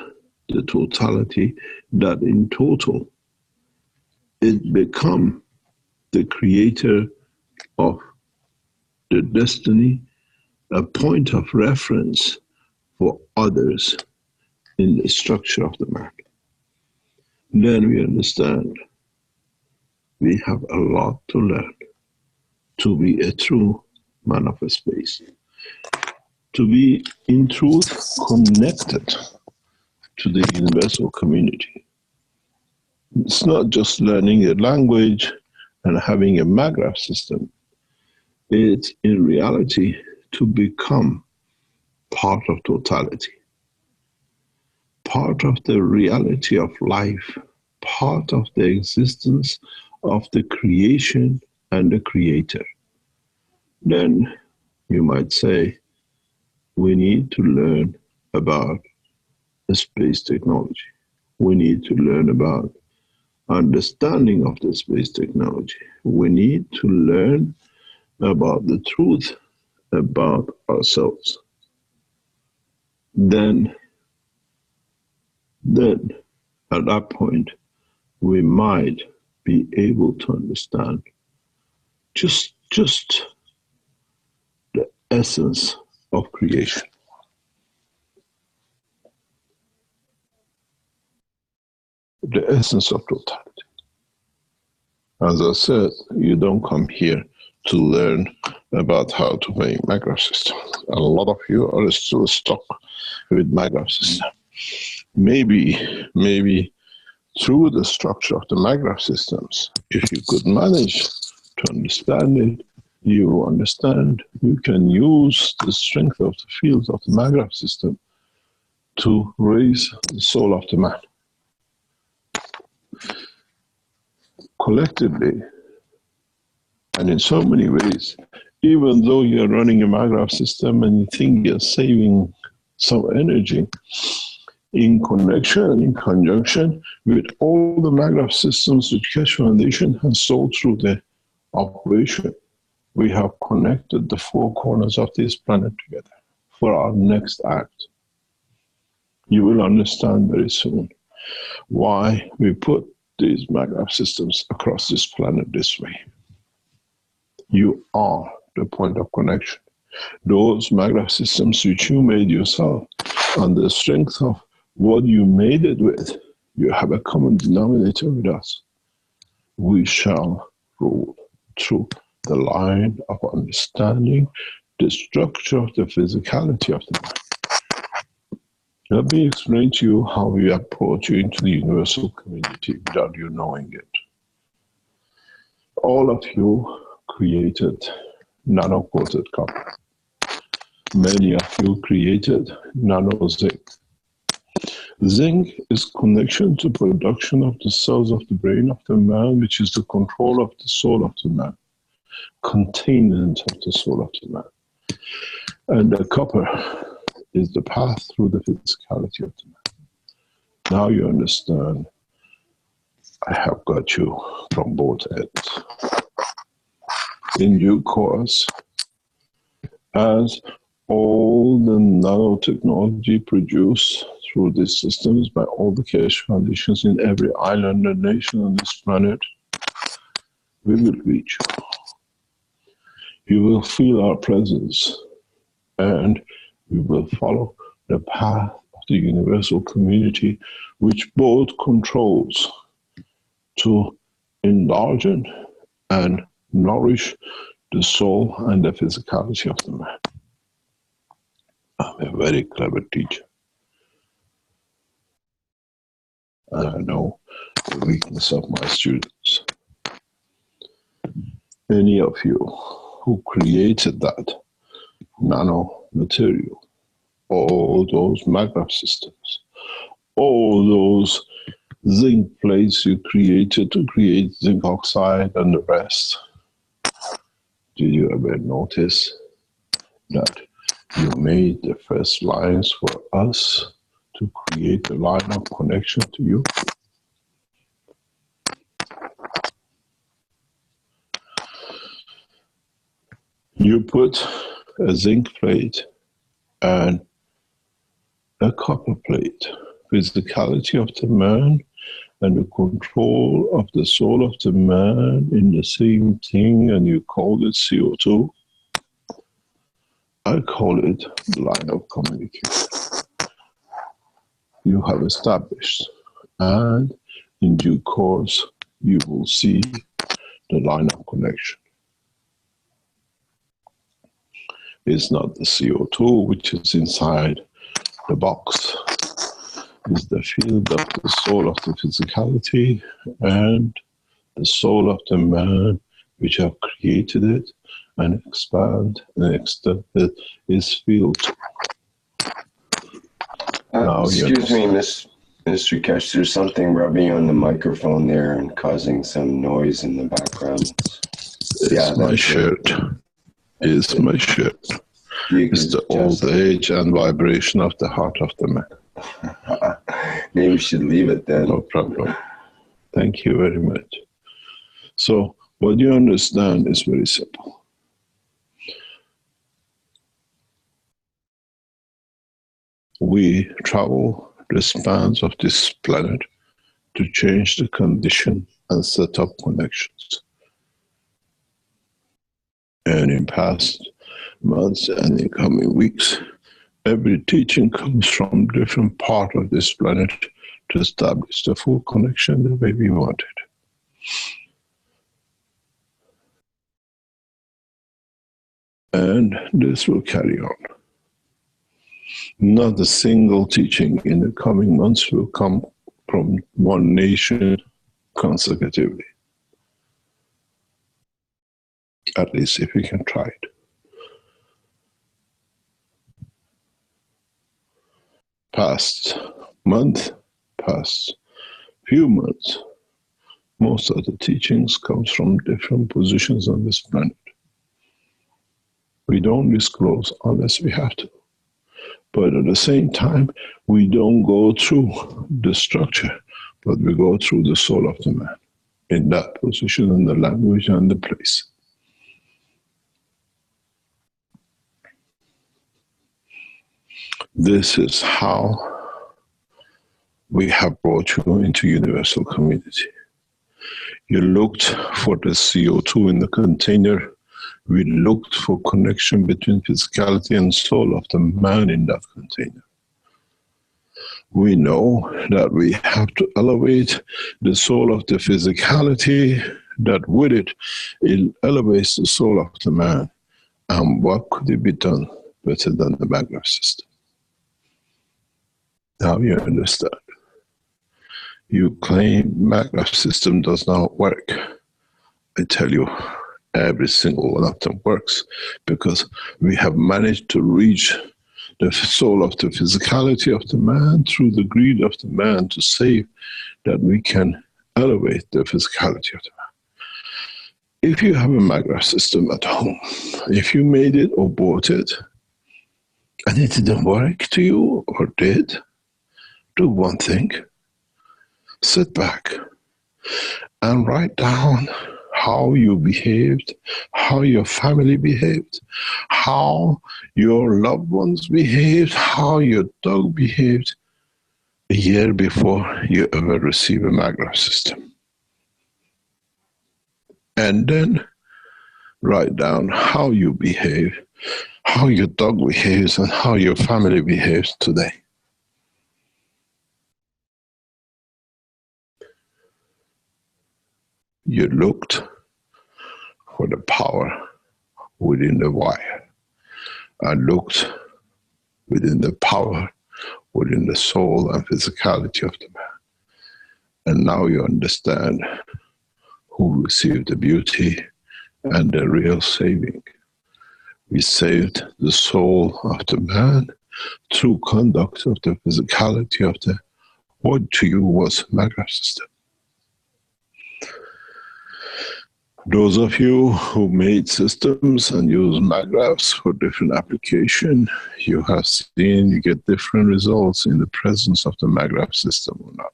the totality, that in total it become the creator of the destiny, a point of reference for others in the structure of the man. Then we understand we have a lot to learn to be a true man of a space, to be in truth connected to the universal community. It's not just learning a language and having a MAGRAPH system. It's in reality to become part of totality, part of the reality of life, part of the existence of the creation and the creator. Then you might say, we need to learn about the space technology. We need to learn about understanding of the space technology. We need to learn about the truth about ourselves. Then at that point, we might be able to understand just the essence of creation. The essence of totality. As I said, you don't come here to learn about how to make MAGRAPH system. A lot of you are still stuck with MAGRAPH system. Maybe through the structure of the MAGRAPH systems, if you could manage to understand it, you understand you can use the strength of the fields of the MAGRAPH system to raise the soul of the man. Collectively, and in so many ways, even though you're running a MAGRAPH system and you think you're saving some energy, in connection, in conjunction with all the magnet systems which Keshe Foundation has sold through the operation. We have connected the four corners of this planet together for our next act. You will understand very soon why we put these magnet systems across this planet this way. You are the point of connection. Those magnet systems which you made yourself, on the strength of what you made it with, you have a common denominator with us. We shall rule through the line of understanding the structure of the physicality of the mind. Let me explain to you how we approach you into the universal community without you knowing it. All of you created nano-coated copper. Many of you created nano-zinc. Zinc is connection to production of the cells of the brain of the man, which is the control of the soul of the man, containment of the soul of the man. And the copper is the path through the physicality of the man. Now you understand. I have got you from both ends. In due course, as all the nanotechnology produced through these systems by all the Keshe Foundations in every island and nation on this planet, we will reach you. You will feel our presence, and we will follow the path of the universal community, which both controls to enlarge and nourish the soul and the physicality of the man. I'm a very clever teacher. And I know the weakness of my students. Any of you who created that nano-material, all those magnet systems, all those zinc plates you created to create zinc oxide and the rest, did you ever notice that you made the first lines for us to create the line of connection to you? You put a zinc plate and a copper plate, physicality of the man and the control of the soul of the man in the same thing, and you call it CO2. I call it the line of communication. You have established, and in due course, you will see the line of connection. It's not the CO2 which is inside the box. It's the field of the soul of the physicality and the soul of the man which have created it and expand and extend its field. Excuse me, Mr. Keshe, there's something rubbing on the microphone there and causing some noise in the background. It's my shirt. It's my shirt. It's the old age and vibration of the heart of the man. Maybe we should leave it then. No problem. Thank you very much. So what you understand is very simple. We travel the spans of this planet to change the condition and set up connections. And in past months and in coming weeks, every teaching comes from different part of this planet to establish the full connection the way we wanted. And this will carry on. Not a single teaching in the coming months will come from one nation consecutively. At least if we can try it. Past month, past few months, most of the teachings comes from different positions on this planet. We don't disclose unless we have to. But at the same time, we don't go through the structure, but we go through the soul of the man in that position, and the language and the place. This is how we have brought you into universal community. You looked for the CO2 in the container. We looked for connection between physicality and soul of the man in that container. We know that we have to elevate the soul of the physicality, that with it, it elevates the soul of the man. And what could it be done better than the magnet system? Now you understand. You claim magnet system does not work. I tell you, every single one of them works, because we have managed to reach the soul of the physicality of the man through the greed of the man to save that we can elevate the physicality of the man. If you have a magnet system at home, if you made it or bought it, and it didn't work to you or did, do one thing. Sit back and write down how you behaved, how your family behaved, how your loved ones behaved, how your dog behaved a year before you ever receive a magnet system. And then write down how you behave, how your dog behaves, and how your family behaves today. You looked for the power within the wire. I looked within the power within the soul and physicality of the man. And now you understand who received the beauty and the real saving. We saved the soul of the man through conduct of the physicality of the what to you was magnet system. Those of you who made systems and use magraphs for different application, you have seen you get different results in the presence of the magraph system or not.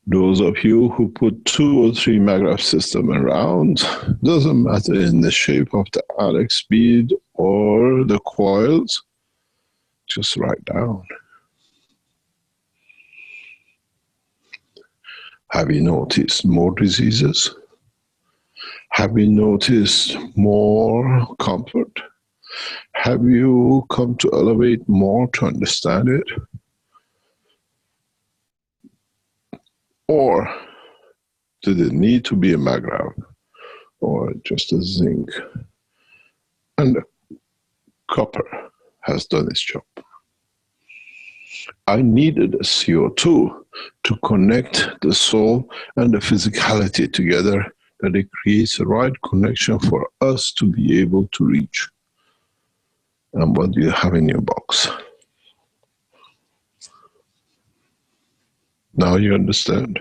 Those of you who put 2 or 3 magraph system around, doesn't matter in the shape of the Alex bead or the coils, just write down. Have you noticed more diseases? Have you noticed more comfort? Have you come to elevate more to understand it? Or did it need to be a magrav or just a zinc? And the copper has done its job. I needed a CO2 to connect the soul and the physicality together, that it creates the right connection for us to be able to reach. And what do you have in your box? Now you understand.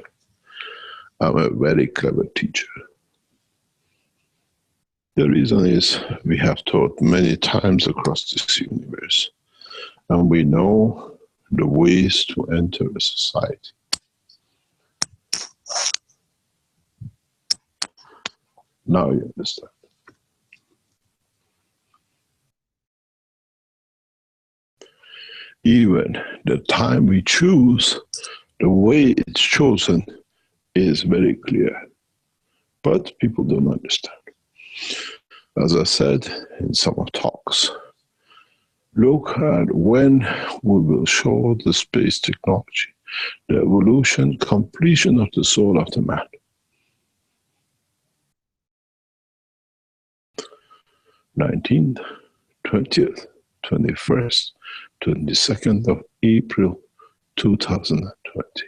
I'm a very clever teacher. The reason is we have taught many times across this universe, and we know the ways to enter a society. Now you understand. Even the time we choose, the way it's chosen is very clear. But people don't understand. As I said in some of talks, look at when we will show the space technology, the evolution, completion of the soul of the man. 19th, 20th, 21st, 22nd of April, 2020.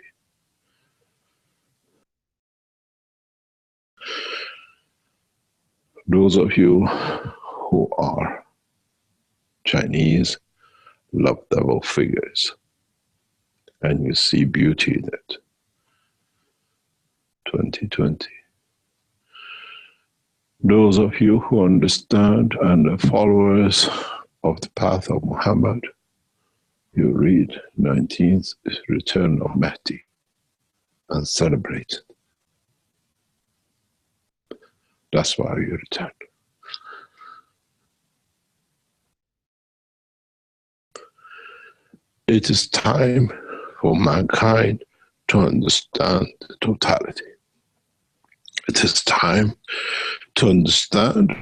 Those of you who are Chinese love devil figures and you see beauty in it. 2020. Those of you who understand and are followers of the path of Muhammad, you read 19th return of Mahdi and celebrate it. That's why you return. It is time for mankind to understand the totality. It is time to understand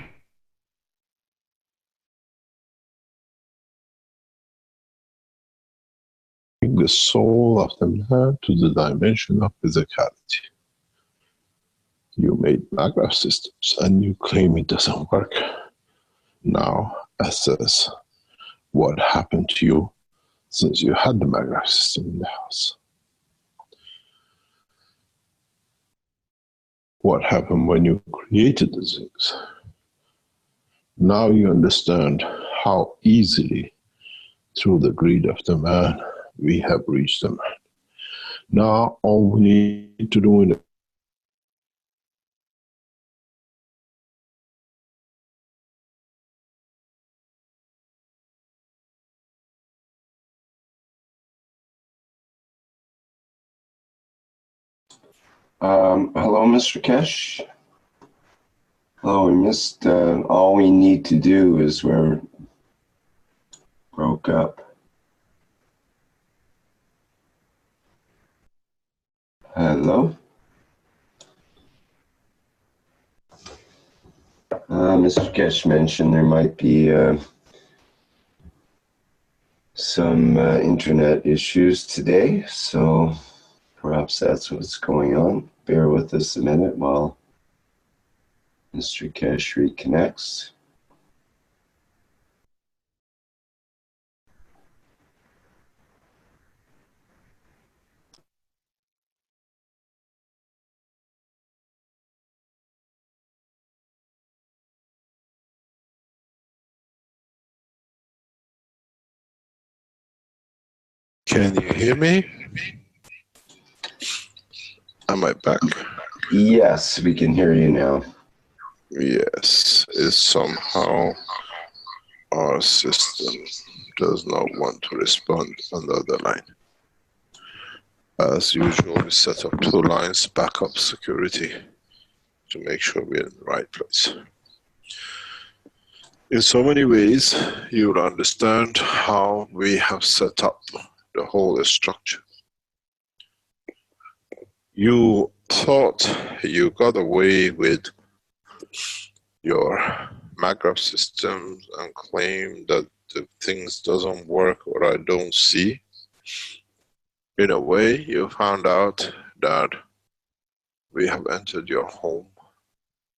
the soul of the man to the dimension of physicality. You made maggraph systems and you claim it doesn't work. Now assess what happened to you since you had the maggraph system in the house. What happened when you created the things? Now you understand how easily, through the greed of the man, we have reached the man. Now all we need to do is hello, Mr. Keshe. Hello, we missed, all we need to do is we're broke up. Hello? Mr. Keshe mentioned there might be some internet issues today, so perhaps that's what's going on. Bear with us a minute while Mr. Keshe reconnects. Can you hear me? Am I back? Yes, we can hear you now. Yes, it's somehow our system does not want to respond on the other line. As usual, we set up 2 lines, backup security, to make sure we're in the right place. In so many ways, you will understand how we have set up the whole structure. You thought you got away with your maggraph systems and claim that the things doesn't work or I don't see. In a way, you found out that we have entered your home,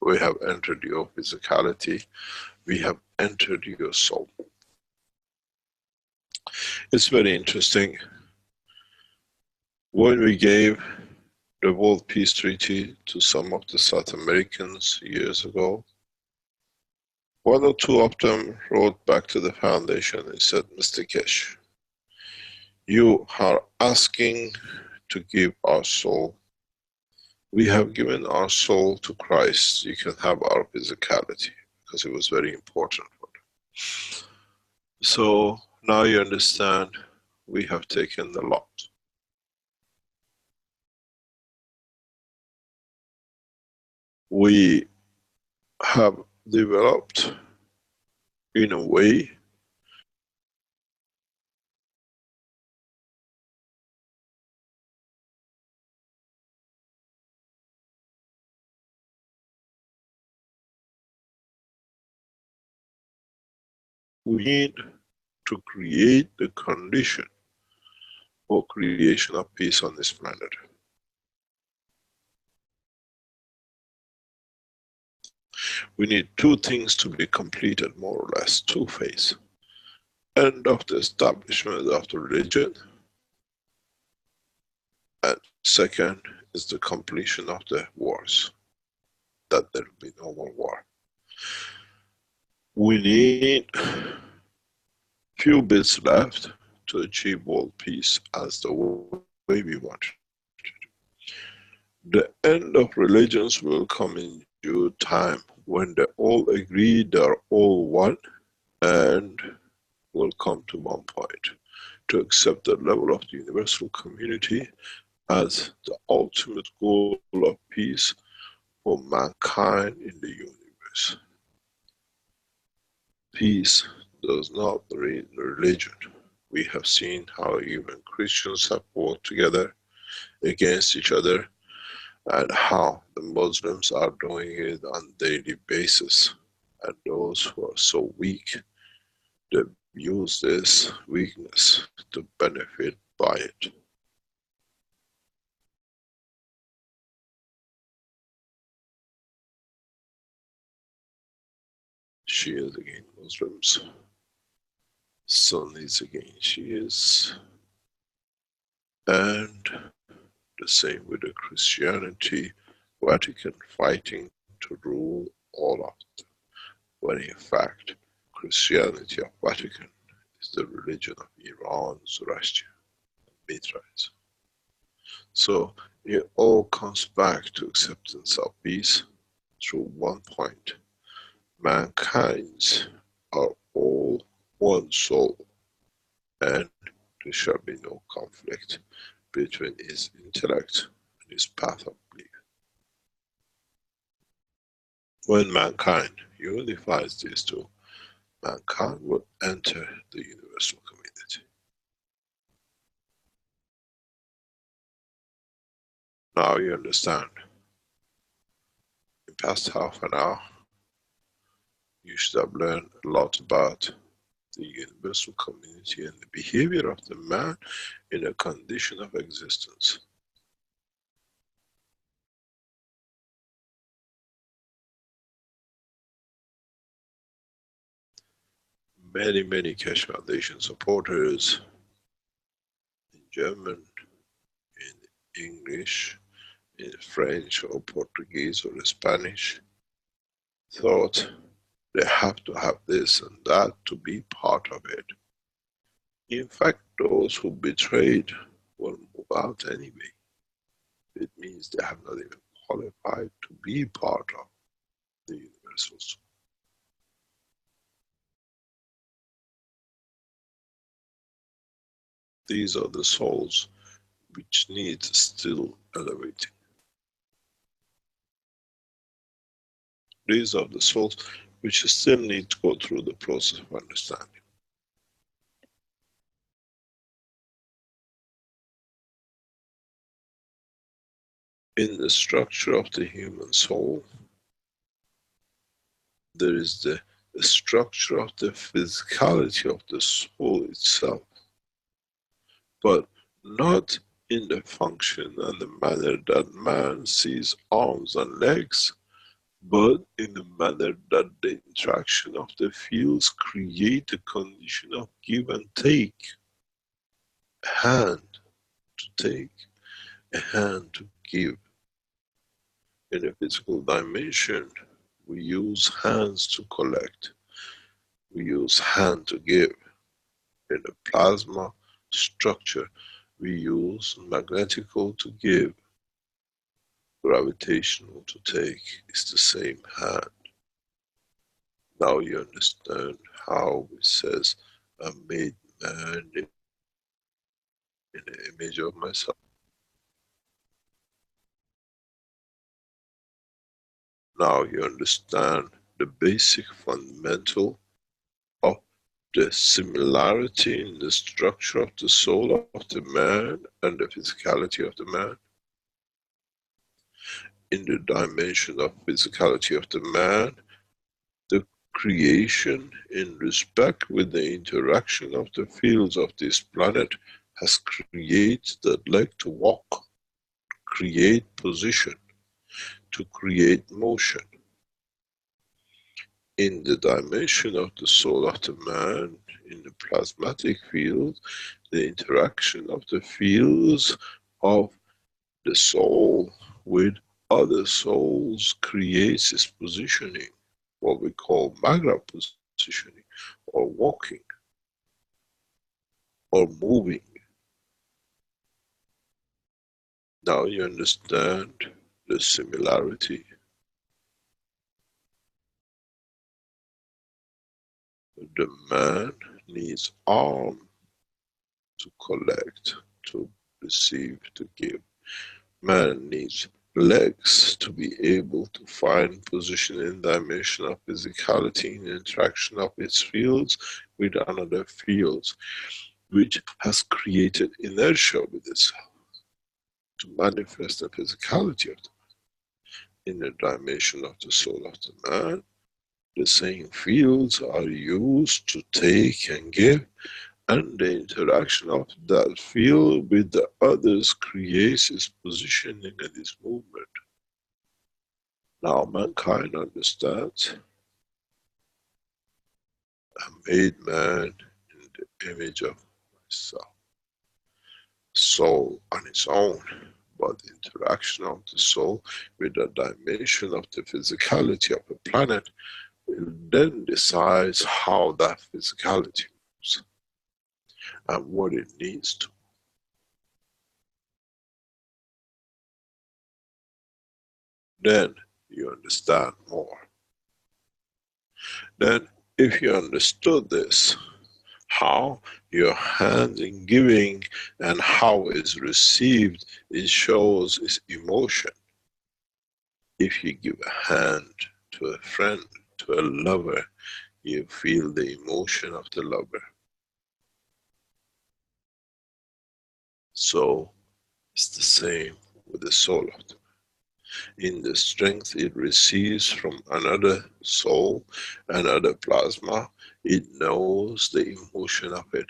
we have entered your physicality, we have entered your soul. It's very interesting. When we gave the World Peace Treaty to some of the South Americans years ago, 1 or 2 of them wrote back to the foundation and said, Mr. Keshe, you are asking to give our soul. We have given our soul to Christ. You can have our physicality, because it was very important for them. So now you understand we have taken the lot. We have developed in a way we need to create the condition for creation of peace on this planet. We need 2 things to be completed, more or less, 2 phases. End of the establishment of the religion, and second is the completion of the wars, that there will be no more war. We need few bits left to achieve world peace as the way we want it. The end of religions will come in due time when they all agree they're all one and will come to one point to accept the level of the universal community as the ultimate goal of peace for mankind in the universe. Peace does not mean religion. We have seen how even Christians have worked together against each other, and how the Muslims are doing it on a daily basis. And those who are so weak, they use this weakness to benefit by it. Shias against Muslims, Sunnis against Shias, and the same with the Christianity, Vatican fighting to rule all of them, when in fact Christianity of Vatican is the religion of Iran, Zoroastrian, Mithras. So it all comes back to acceptance of peace through one point. Mankind are all one soul, and there shall be no conflict between his intellect and his path of belief. When mankind unifies these two, mankind will enter the universal community. Now you understand. In past half an hour, you should have learned a lot about the universal community and the behavior of the man in a condition of existence. Many, many Keshe Foundation supporters in German, in English, in French or Portuguese or Spanish thought they have to have this and that to be part of it. In fact, those who betrayed will move out anyway. It means they have not even qualified to be part of the universal soul. These are the souls which need still elevating. These are the souls which still need to go through the process of understanding. In the structure of the human soul, there is the structure of the physicality of the soul itself, but not in the function and the manner that man sees arms and legs, but in the manner that the interaction of the fields create a condition of give and take. A hand to take, a hand to give. In a physical dimension, we use hands to collect. We use hand to give. In a plasma structure, we use magnetical to give. Gravitational to take is the same hand. Now you understand how it says, I made man in the image of myself. Now you understand the basic fundamental of the similarity in the structure of the soul of the man and the physicality of the man. In the dimension of physicality of the man, the creation in respect with the interaction of the fields of this planet has created the leg to walk, create position, to create motion. In the dimension of the soul of the man, in the plasmatic field, the interaction of the fields of the soul with other souls creates its positioning, what we call Magra positioning, or walking, or moving. Now you understand the similarity. The man needs arm to collect, to receive, to give. Man needs legs to be able to find position in dimension of physicality in interaction of its fields with another fields, which has created inertia with itself to manifest the physicality of the man. In the dimension of the soul of the man, the same fields are used to take and give, and the interaction of that field with the others creates its positioning and its movement. Now mankind understands, I made man in the image of myself. Soul on its own, but the interaction of the soul with the dimension of the physicality of the planet will then decides how that physicality moves and what it needs to. Then you understand more. Then if you understood this, how your hand in giving and how it's received, it shows its emotion. If you give a hand to a friend, to a lover, you feel the emotion of the lover. So it's the same with the soul of the man. In the strength it receives from another soul, another plasma, it knows the emotion of it.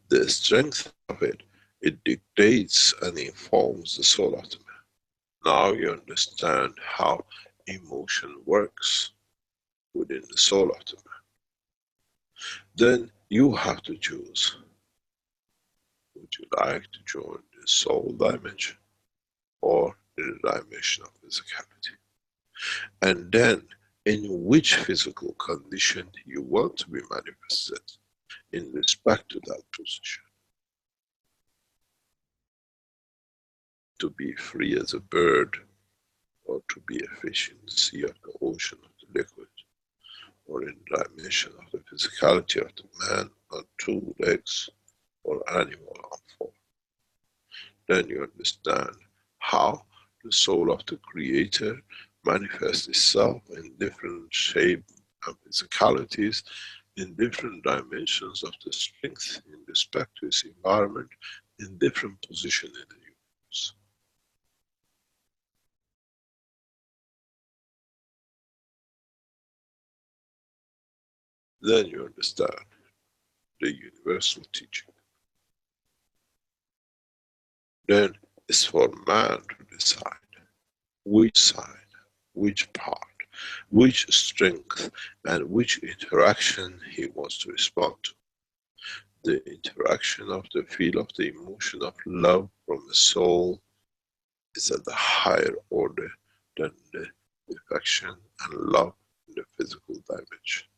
The strength of it, it dictates and informs the soul of the man. Now you understand how emotion works within the soul of the man. Then you have to choose. Would you like to join the soul dimension or the dimension of physicality? And then in which physical condition you want to be manifested in respect to that position. To be free as a bird, or to be a fish in the sea of the ocean of the liquid, or in the dimension of the physicality of the man on 2 legs, or animal on 4. Then you understand how the soul of the creator manifests itself in different shape and physicalities, in different dimensions of the strength in respect to its environment, in different positions in the universe. Then you understand the universal teaching. Then it's for man to decide which side, which part, which strength, and which interaction he wants to respond to. The interaction of the feel of the emotion of love from the soul is at the higher order than the affection and love in the physical dimension.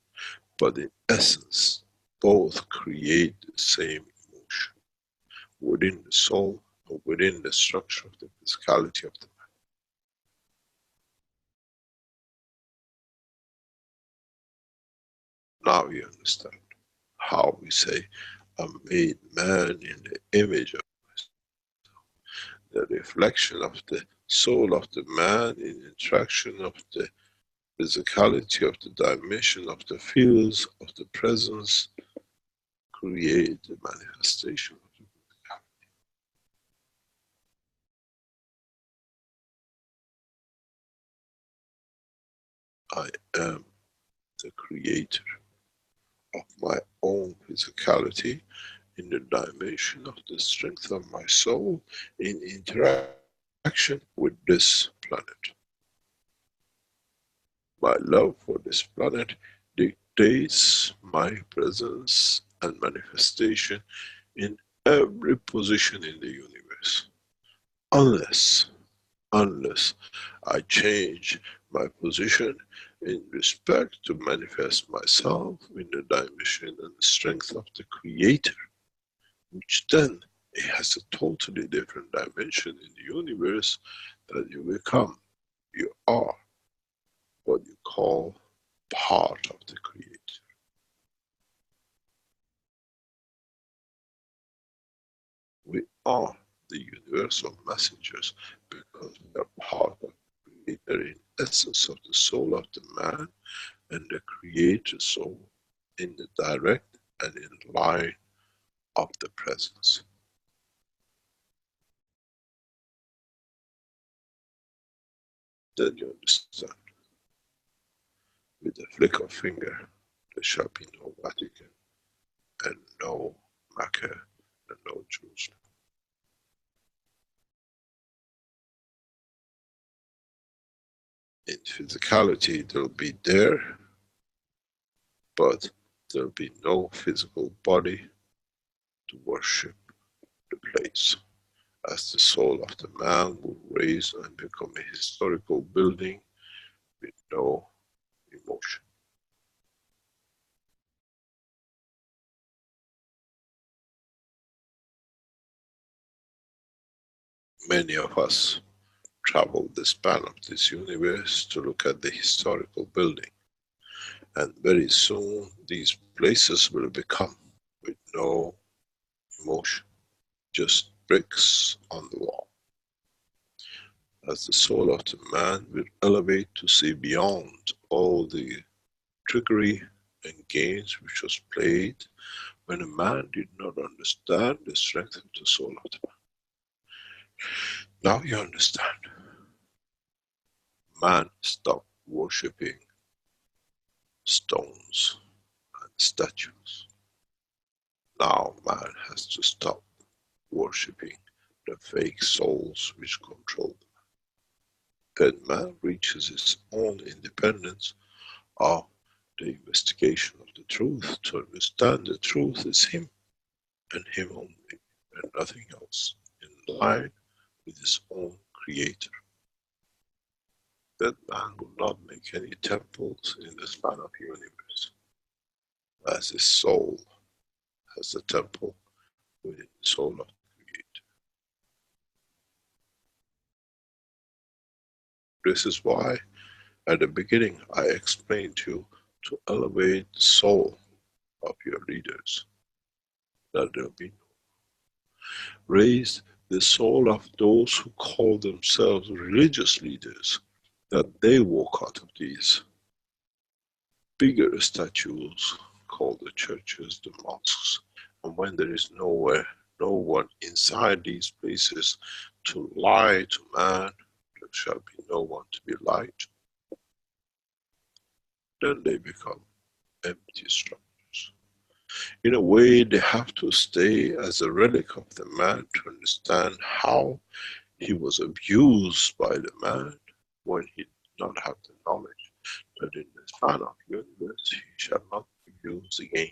But in essence, both create the same emotion within the soul or within the structure of the physicality of the man. Now you understand how we say, I made man in the image of myself. The reflection of the soul of the man in interaction of the physicality of the dimension of the fields of the presence create the manifestation of the physicality. I am the creator of my own physicality in the dimension of the strength of my soul in interaction with this planet. My love for this planet dictates my presence and manifestation in every position in the universe. Unless I change my position in respect to manifest myself in the dimension and the strength of the Creator, which then it has a totally different dimension in the universe that you become, you are what you call part of the Creator. We are the universal messengers because we are part of the Creator in essence of the soul of the man and the Creator soul in the direct and in line of the presence. Then you understand. With a flick of finger, there shall be no Vatican and no Mecca and no Jerusalem. In physicality, they'll be there, but there'll be no physical body to worship the place, as the soul of the man will raise and become a historical building with no emotion. Many of us travel the span of this universe to look at the historical building, and very soon these places will become with no emotion, just bricks on the wall. As the soul of the man will elevate to see beyond all the trickery and games which was played when a man did not understand the strength of the soul of the man. Now you understand. Man stopped worshipping stones and statues. Now man has to stop worshipping the fake souls which control them. Then man reaches his own independence of the investigation of the truth to understand the truth is him and him only and nothing else, in line with his own Creator. That man will not make any temples in the span of the universe, as his soul has the temple within the soul of the Creator. This is why at the beginning I explained to you to elevate the soul of your leaders, that there will be no. Raise the soul of those who call themselves religious leaders, that they walk out of these bigger statues called the churches, the mosques, and when there is nowhere, no one inside these places to lie to man, there shall be no one to be lied to. Then they become empty structures. In a way, they have to stay as a relic of the man to understand how he was abused by the man when he did not have the knowledge that in the span of universe he shall not be used again.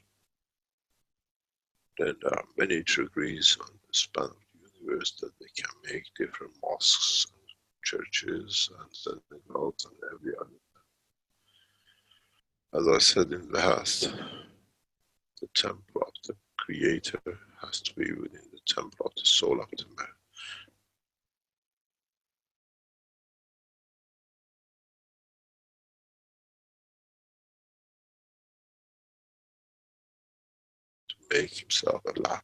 Then there are many trickeries on the span of the universe that they can make different mosques and churches and synagogues and every other. As I said in the past, the temple of the Creator has to be within the temple of the soul of the man. To make himself alive.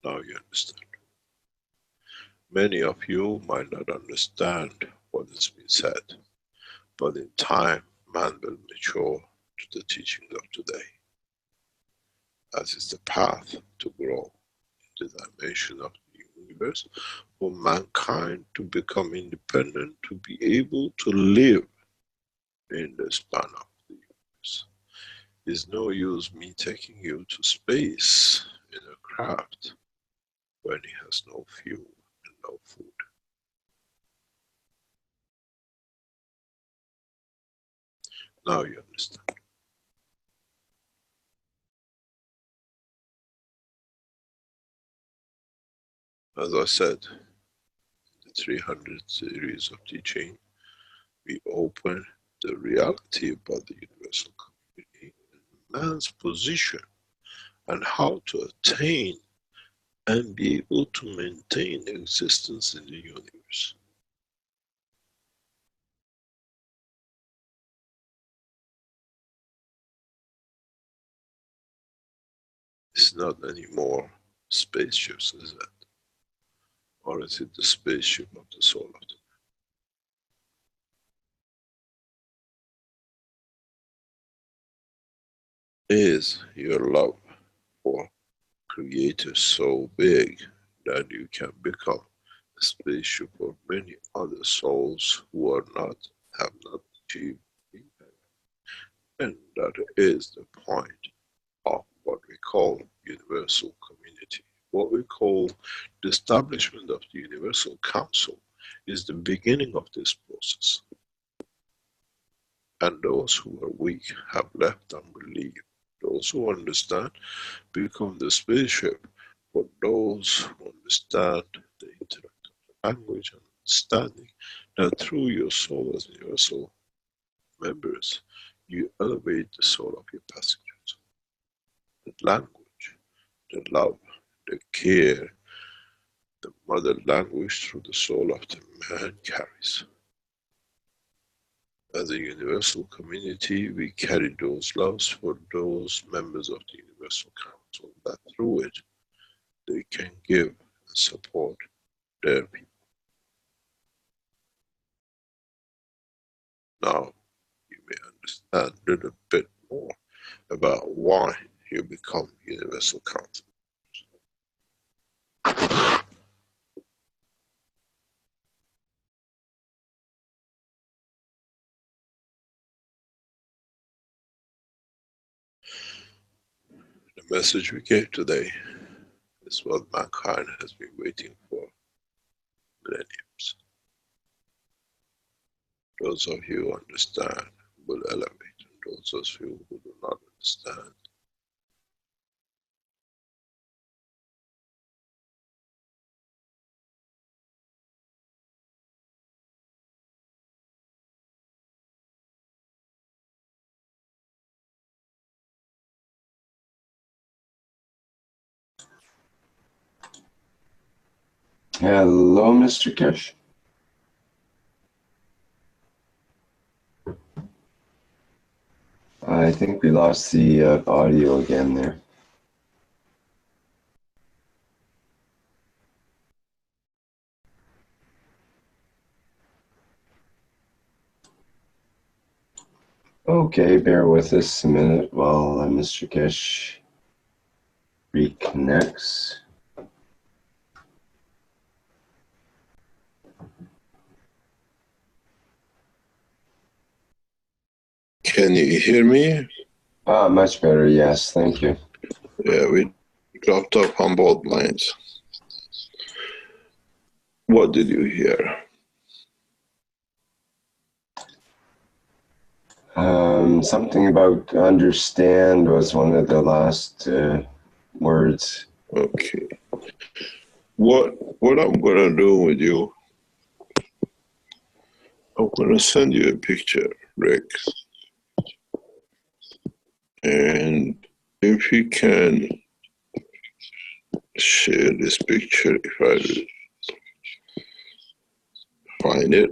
Now you understand. Many of you might not understand what has been said, but in time man will mature to the teachings of today, as is the path to grow in the dimension of the universe for mankind to become independent, to be able to live in the span of the universe. There's no use me taking you to space in a craft when he has no fuel and no food. Now you understand. As I said, the 300 series of teaching, we open the reality about the universal community and man's position and how to attain and be able to maintain existence in the universe. It's not anymore spaceships, is it? Or is it the spaceship of the soul of the man? Is your love for Creator so big that you can become a spaceship of many other souls who are not, have not achieved impact? And that is the point of what we call universal community. What we call the establishment of the Universal Council is the beginning of this process. And those who are weak have left and will leave. Those who understand become the spaceship, but those who understand the intellect of the language and understanding that through your soul as universal members, you elevate the soul of your passengers. The language, the love, the care, the mother language through the soul of the man carries. As a universal community, we carry those loves for those members of the Universal Council, that through it, they can give and support their people. Now, you may understand a little bit more about why you become Universal Council. The message we gave today is what mankind has been waiting for millenniums. Those of you who understand will elevate, and those of you who do not understand Hello, Mr. Keshe. I think we lost the audio again there. Okay, bear with us a minute while Mr. Keshe reconnects. Can you hear me? Much better, yes, thank you. Yeah, we dropped off on both lines. What did you hear? Something about understand was one of the last words. Okay. What I'm gonna do with you, I'm gonna send you a picture, Rick. And if you can share this picture, if I find it,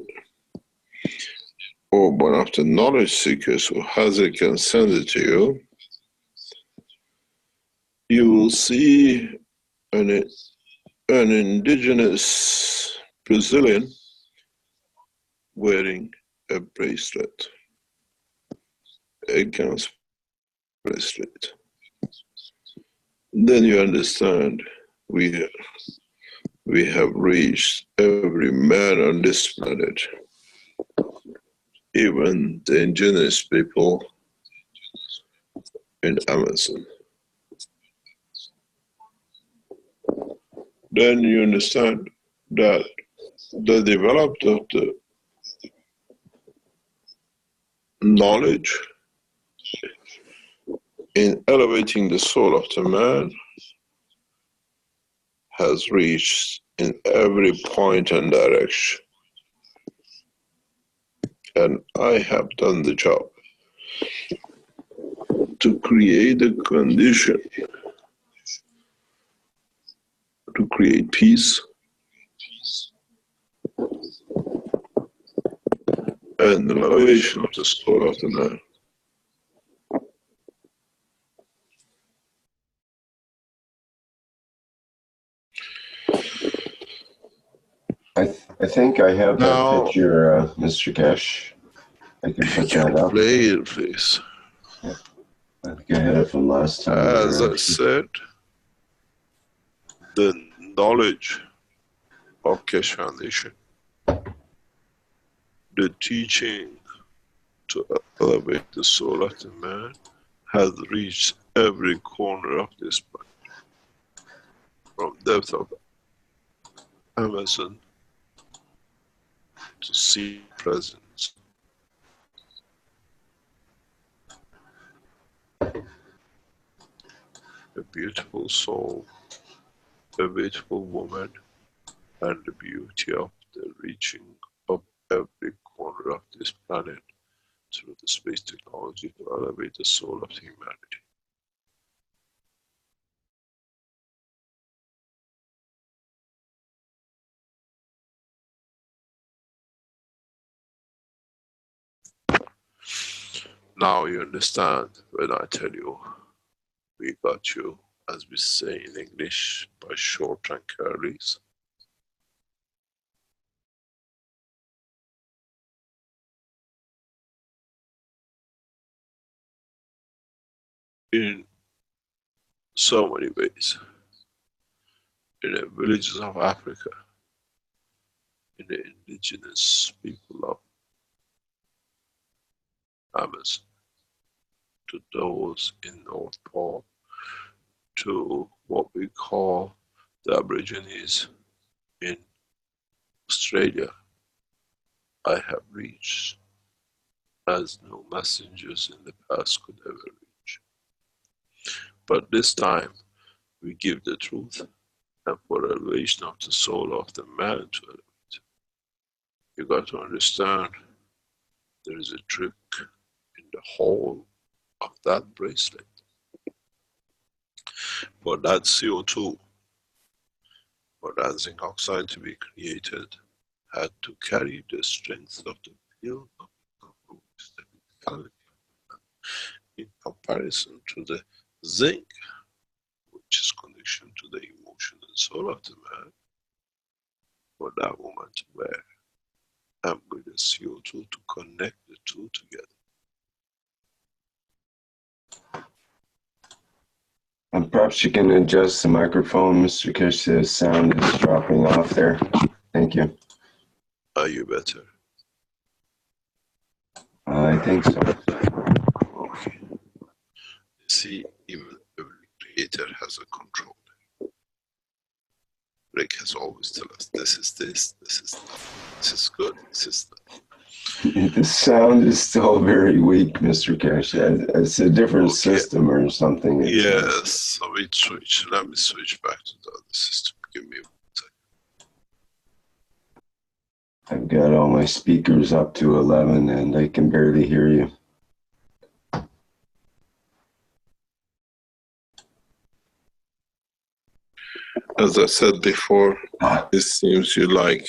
or one of the knowledge seekers who has it can send it to you, you will see an indigenous Brazilian wearing a bracelet, a gun's bracelet. Then you understand we have reached every man on this planet, even the indigenous people in Amazon. Then you understand that the development of the knowledge in elevating the soul of the man has reached in every point and direction. And I have done the job to create a condition create peace and the elevation of the soul of the man. I think I have Now, that picture, Mr. Keshe. I can put that up. Play it, please. Yeah. I think I had it from last time. As I said, the knowledge of Keshe Foundation, the teaching to elevate the soul of the man, has reached every corner of this planet, from depth of Amazon to sea presence. A beautiful soul, a beautiful woman, and the beauty of the reaching of every corner of this planet through the space technology to elevate the soul of humanity. Now you understand when I tell you we got you, as we say in English, by short and curlies. In so many ways. In the villages of Africa, in the indigenous people of Amazon, to those in North Pole, to what we call the Aborigines in Australia, I have reached as no messengers in the past could ever reach. But this time, we give the truth, and for elevation of the soul of the man to elevate. You got to understand, there is a trick in the whole of that bracelet. For that CO2, for that zinc oxide to be created, had to carry the strength of the field of the physicality in comparison to the zinc, which is connection to the emotion and soul of the man, for that woman to wear, and with the CO2 to connect the two together. And perhaps you can adjust the microphone, Mr. Keshe. The sound is dropping off there. Thank you. Are you better? I think so. Okay. See, even every creator has a control. Rick has always told us, this is this is that, this is good, this is that. The sound is still very weak, Mr. Keshe. It's a different system or something. Yes, so we switch. Let me switch back to the other system. Give me 1 second. I've got all my speakers up to 11 and I can barely hear you. As I said before, it seems you like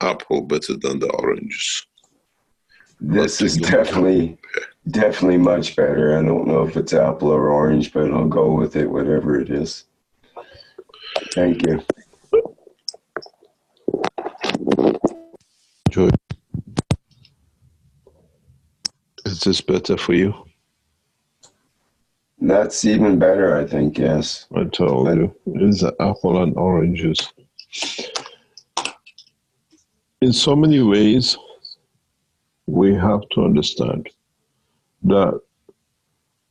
apple better than the oranges. This is definitely much better. I don't know if it's apple or orange, but I'll go with it, whatever it is. Thank you. Joy, is this better for you? That's even better, I think, yes. I told you, it's apple and oranges. In so many ways, we have to understand that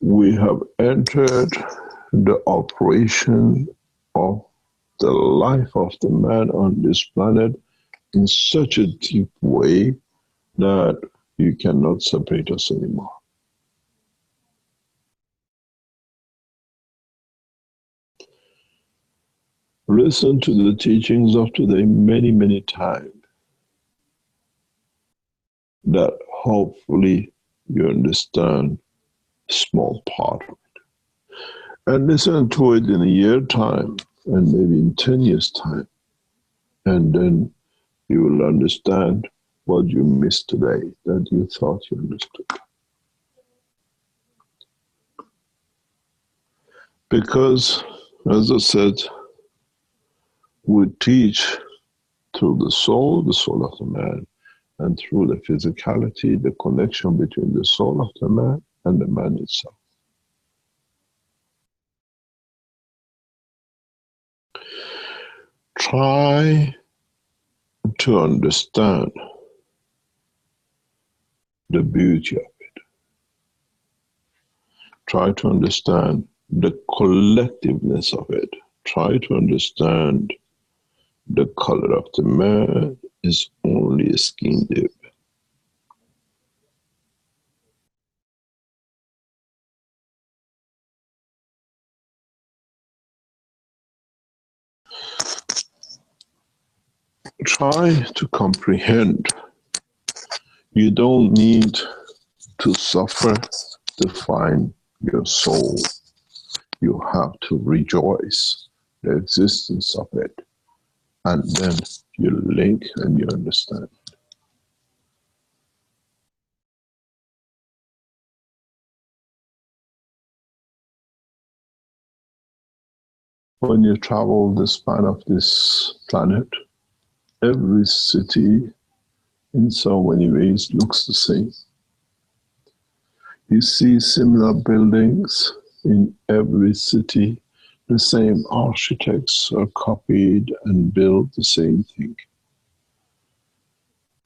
we have entered the operation of the life of the man on this planet in such a deep way that you cannot separate us anymore. Listen to the teachings of today many, many times, that hopefully you understand a small part of it. And listen to it in a year's time, and maybe in 10 years' time. And then you will understand what you missed today that you thought you understood. Because, as I said, we teach through the soul of the man, and through the physicality, the connection between the soul of the man and the man itself. Try to understand the beauty of it. Try to understand the collectiveness of it. Try to understand the color of the man is only a skin deep. Try to comprehend. You don't need to suffer to find your soul. You have to rejoice the existence of it. And then you link and you understand. When you travel the span of this planet, every city in so many ways looks the same. You see similar buildings in every city. The same architects are copied and build the same thing.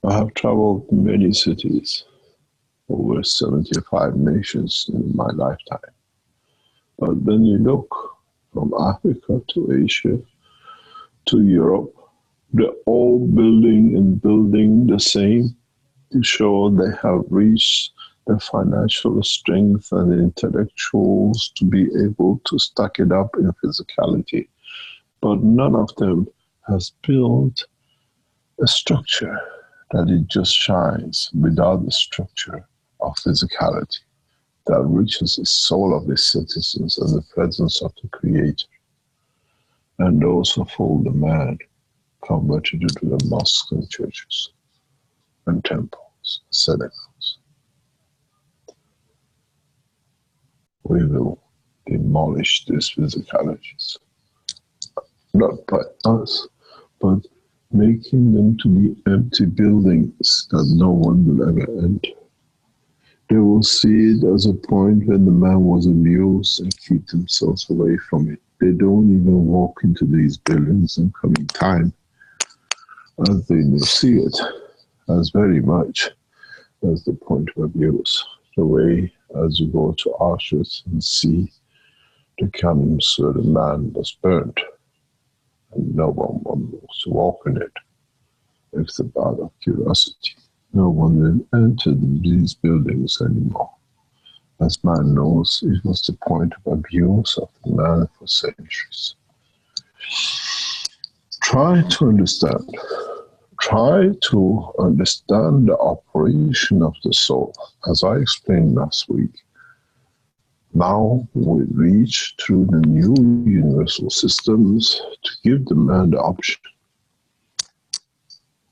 I have traveled many cities, over 75 nations in my lifetime. But when you look from Africa to Asia to Europe, they're all building the same to show they have reached the financial strength and intellectuals to be able to stack it up in physicality. But none of them has built a structure that it just shines without the structure of physicality that reaches the soul of the citizens and the presence of the Creator. And those who follow the man converted into the mosques and churches and temples, synagogues. We will demolish these physicalities, not by us, but making them to be empty buildings that no one will ever enter. They will see it as a point when the man was abused and keep themselves away from it. They don't even walk into these buildings in coming time, as they will see it as very much as the point of abuse. The way as you go to Auschwitz and see the camps where the man was burnt, and no one wants to walk in it, except out of curiosity. No one will enter these buildings anymore. As man knows, it was the point of abuse of the man for centuries. Try to understand. Try to understand the operation of the soul. As I explained last week, now we reach through the new universal systems to give the man the option.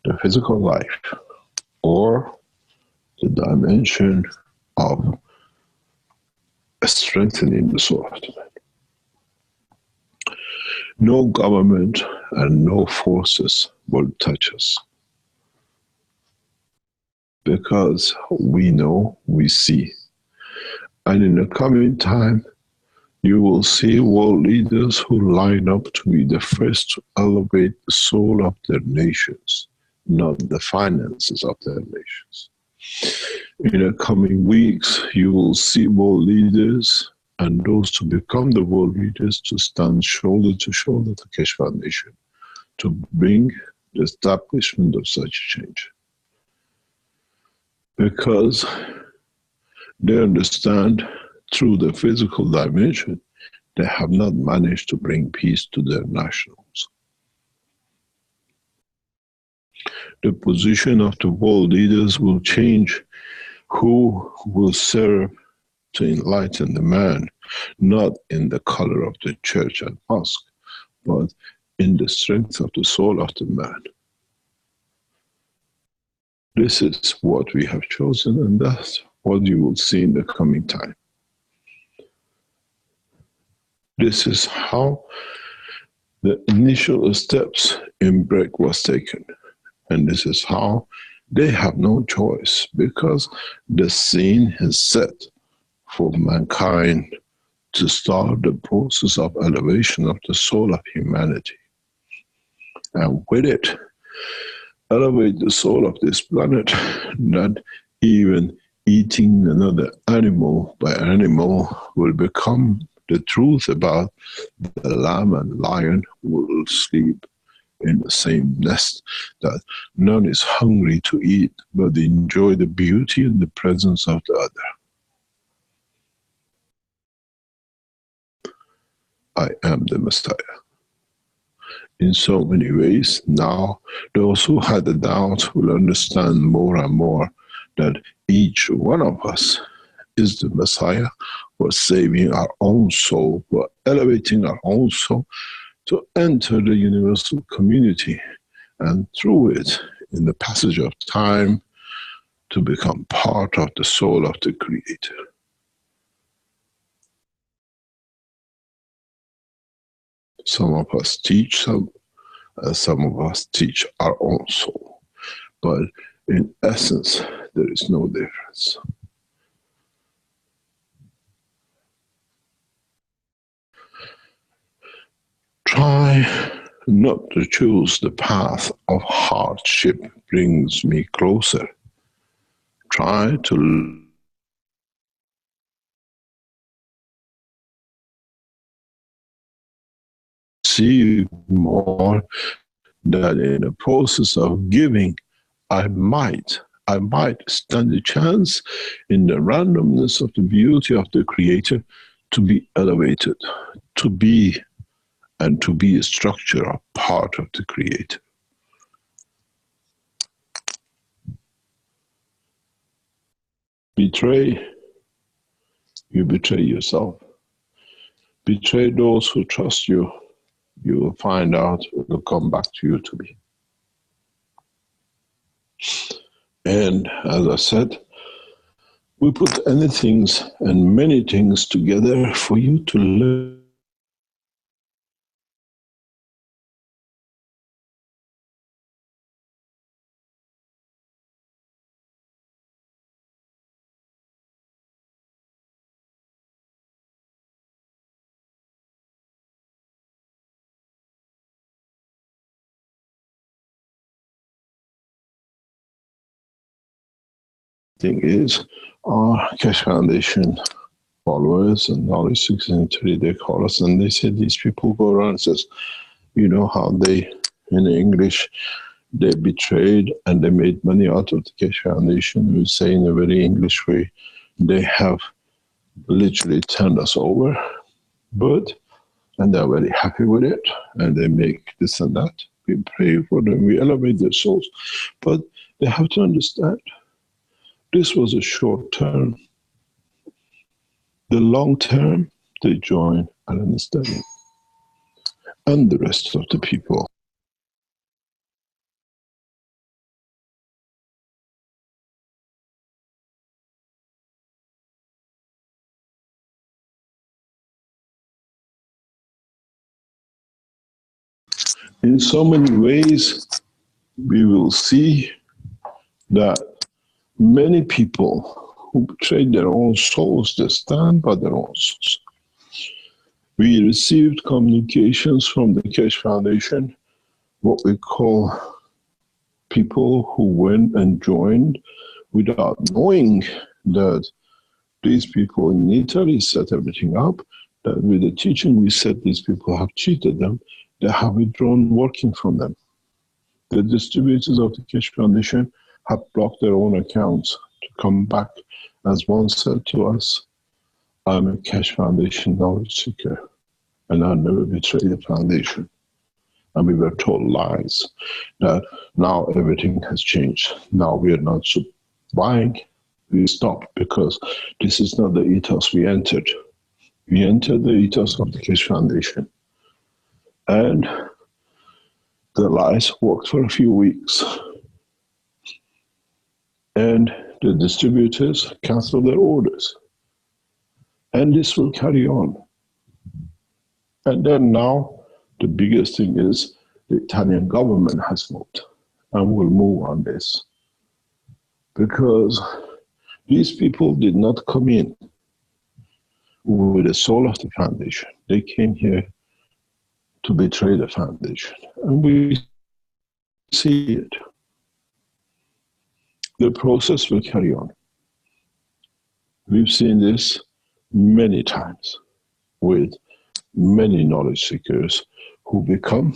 The physical life, or the dimension of strengthening the soul of the man. No government and no forces will touch us. Because we know, we see. And in the coming time, you will see world leaders who line up to be the first to elevate the soul of their nations, not the finances of their nations. In the coming weeks, you will see world leaders and those to become the world leaders to stand shoulder to shoulder to Keshe Foundation to bring the establishment of such change. Because they understand through the physical dimension, they have not managed to bring peace to their nationals. The position of the world leaders will change who will serve to enlighten the man, not in the color of the church and mosque, but in the strength of the soul of the man. This is what we have chosen, and that's what you will see in the coming time. This is how the initial steps in break was taken. And this is how they have no choice, because the scene is set for mankind to start the process of elevation of the soul of humanity. And with it, elevate the soul of this planet, not even eating another animal by animal will become the truth about the lamb and lion will sleep in the same nest, that none is hungry to eat, but they enjoy the beauty and the presence of the other. I am the Messiah. In so many ways, now those who had a doubt will understand more and more that each one of us is the Messiah for saving our own soul, for elevating our own soul to enter the universal community, and through it, in the passage of time, to become part of the soul of the Creator. Some of us teach some of us teach our own soul. But in essence, there is no difference. Try not to choose the path of hardship brings me closer. Try to see more that in the process of giving, I might stand a chance in the randomness of the beauty of the Creator to be elevated, to be a structure, a part of the Creator. Betray, you betray yourself. Betray those who trust you. You will find out it will come back to you to be. And as I said, we put anything and many things together for you to learn. Thing is, our Keshe Foundation followers and knowledge signatory, they call us and they say these people go around and says, you know how they, in English, they betrayed and they made money out of the Keshe Foundation. We say in a very English way, they have literally turned us over, and they're very happy with it, and they make this and that. We pray for them, we elevate their souls, but they have to understand this was a short term. The long term, they join and understand. And the rest of the people. In so many ways, we will see that many people who betrayed their own souls, they stand by their own souls. We received communications from the Keshe Foundation, what we call people who went and joined without knowing that these people in Italy set everything up, that with the teaching we said these people have cheated them, they have withdrawn working from them. The distributors of the Keshe Foundation have blocked their own accounts to come back. As one said to us, I'm a Keshe Foundation knowledge seeker, and I never betrayed the foundation. And we were told lies, that now everything has changed. Now we are not buying, we stopped, because this is not the ethos we entered. We entered the ethos of the Keshe Foundation. And the lights worked for a few weeks. And the distributors canceled their orders. And this will carry on. And then now, the biggest thing is the Italian government has moved and will move on this. Because these people did not come in with the soul of the foundation. They came here to betray the foundation. And we see it. The process will carry on. We've seen this many times with many knowledge seekers who become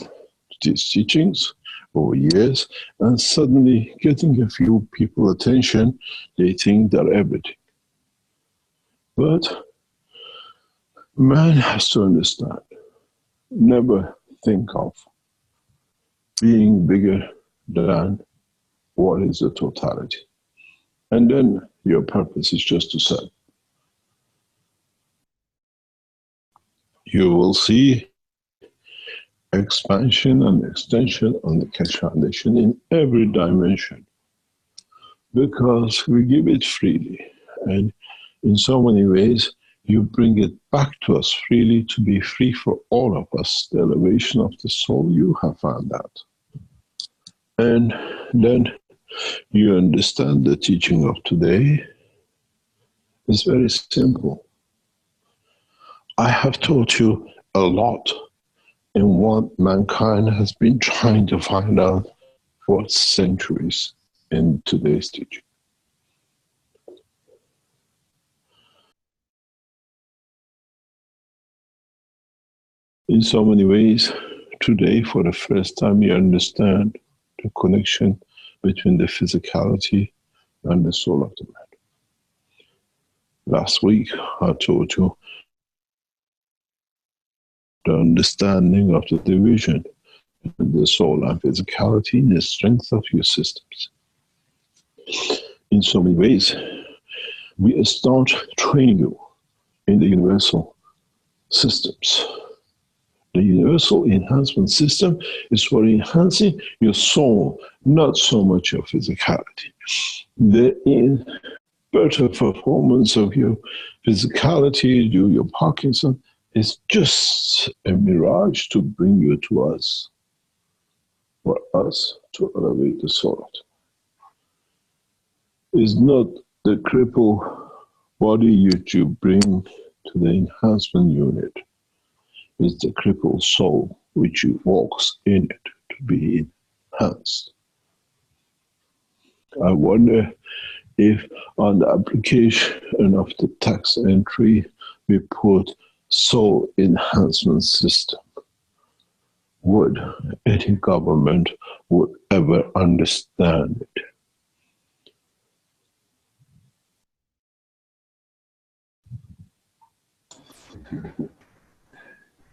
these teachings over years, and suddenly getting a few people attention, they think they're everything. But man has to understand, never think of being bigger than what is the totality. And then your purpose is just to serve. You will see expansion and extension on the Keshe Foundation in every dimension, because we give it freely. And in so many ways, you bring it back to us freely to be free for all of us, the elevation of the soul. You have found that. And then you understand the teaching of today is very simple. I have taught you a lot in what mankind has been trying to find out for centuries in today's teaching. In so many ways, today, for the first time, you understand the connection between the physicality and the soul of the man. Last week, I told you the understanding of the division between the soul and physicality in the strength of your systems. In so many ways, we start training you in the universal systems. The universal enhancement system is for enhancing your soul, not so much your physicality. The better performance of your physicality, your Parkinson, is just a mirage to bring you to us, for us to elevate the soul. It's not the crippled body that you bring to the enhancement unit. It's the crippled soul which walks in it to be enhanced. I wonder if on the application of the tax entry we put soul enhancement system, would any government would ever understand it?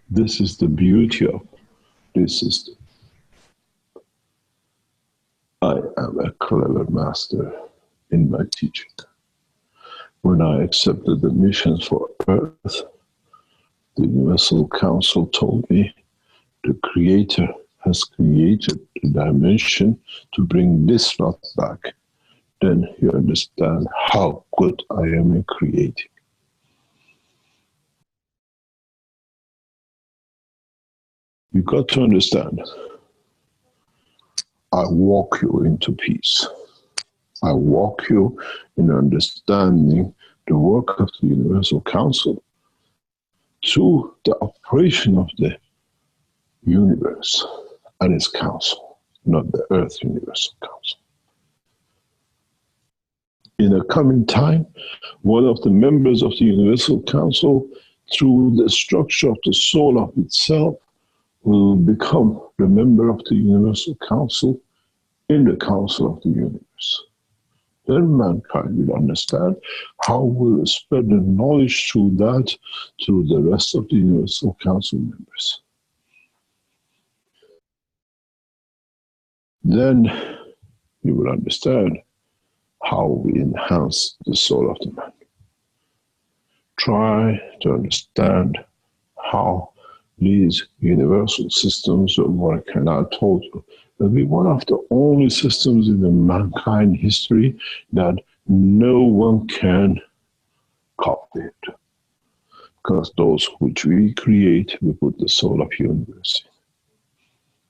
This is the beauty of this system. I am a clever master in my teaching. When I accepted the missions for Earth, the Universal Council told me the Creator has created a dimension to bring this lot back. Then you understand how good I am in creating. You got to understand, I walk you into peace. I walk you in understanding the work of the Universal Council to the operation of the universe and its council, not the Earth Universal Council. In a coming time, one of the members of the Universal Council, through the structure of the soul of itself, will become the member of the Universal Council in the Council of the Universe. Then mankind will understand how we'll spread the knowledge through that to the rest of the Universal Council members. Then you will understand how we enhance the soul of the man. Try to understand how these universal systems of work, and I told you, will be one of the only systems in the mankind history that no one can copy it. Because those which we create, we put the soul of the universe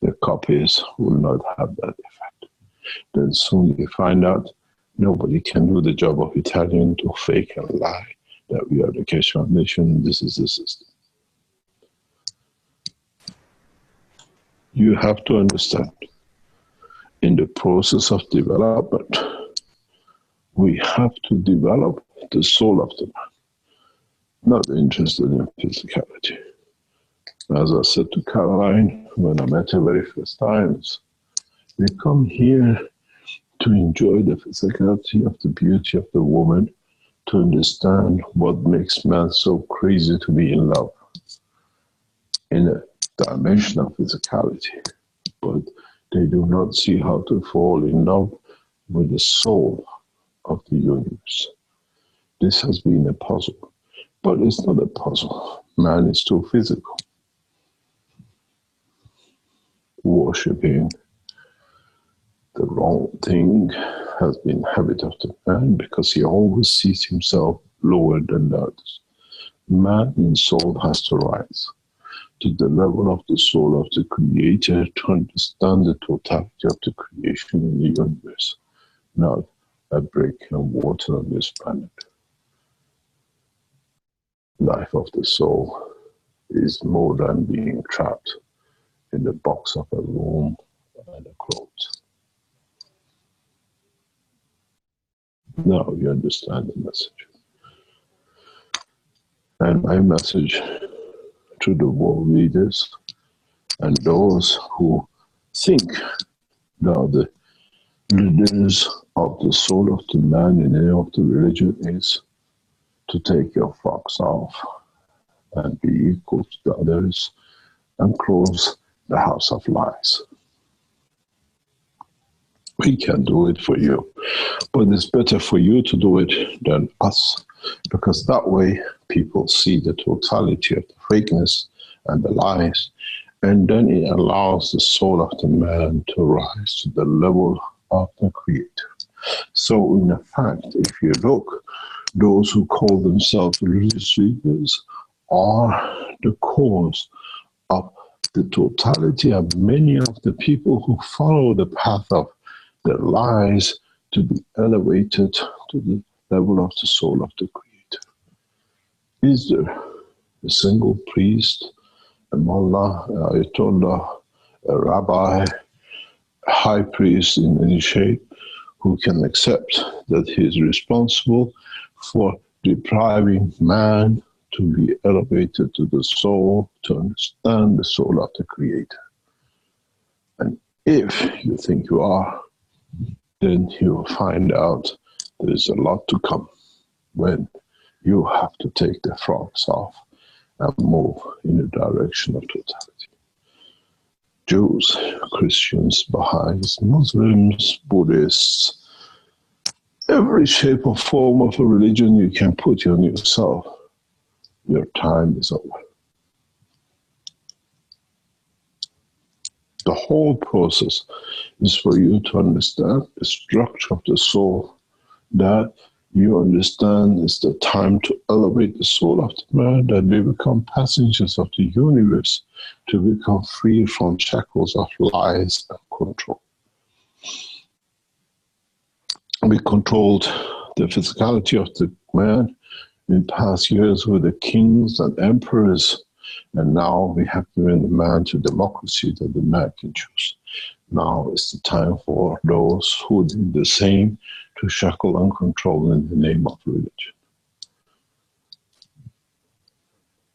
in. The copies will not have that effect. Then soon you find out nobody can do the job of Italian to fake and lie that we are the Keshe Foundation, this is the system. You have to understand, in the process of development, we have to develop the soul of the man, not interested in physicality. As I said to Caroline when I met her very first times, we come here to enjoy the physicality of the beauty of the woman, to understand what makes man so crazy to be in love in a dimension of physicality. But they do not see how to fall in love with the soul of the universe. This has been a puzzle, but it's not a puzzle. Man is too physical. Worshipping the wrong thing has been habit of the man because he always sees himself lower than the others. Man in soul has to rise to the level of the soul of the Creator to understand the totality of the creation in the universe, not a brick and water on this planet. Life of the soul is more than being trapped in the box of a room and a clothes. Now you understand the message. And my message to the world leaders and those who think now the leaders of the soul of the man in any of the religion is to take your frocks off and be equal to the others and close the house of lies. We can do it for you, but it's better for you to do it than us, because that way people see the totality of the fakeness and the lies, and then it allows the soul of the man to rise to the level of the Creator. So in fact, if you look, those who call themselves religious leaders are the cause of the totality of many of the people who follow the path of the lies to be elevated to the level of the soul of the Creator. Is there a single priest, a mullah, a ayatollah, a rabbi, a high priest in any shape who can accept that he is responsible for depriving man to be elevated to the soul, to understand the soul of the Creator? And if you think you are, then you will find out there's a lot to come when you have to take the frocks off and move in the direction of totality. Jews, Christians, Baha'is, Muslims, Buddhists, every shape or form of a religion you can put on yourself, your time is over. The whole process is for you to understand the structure of the soul, that you understand it's the time to elevate the soul of the man, that we become passengers of the universe, to become free from shackles of lies and control. We controlled the physicality of the man in past years with the kings and emperors, and now we have given the man to democracy that the man can choose. Now it's the time for those who did the same to shackle and control in the name of religion.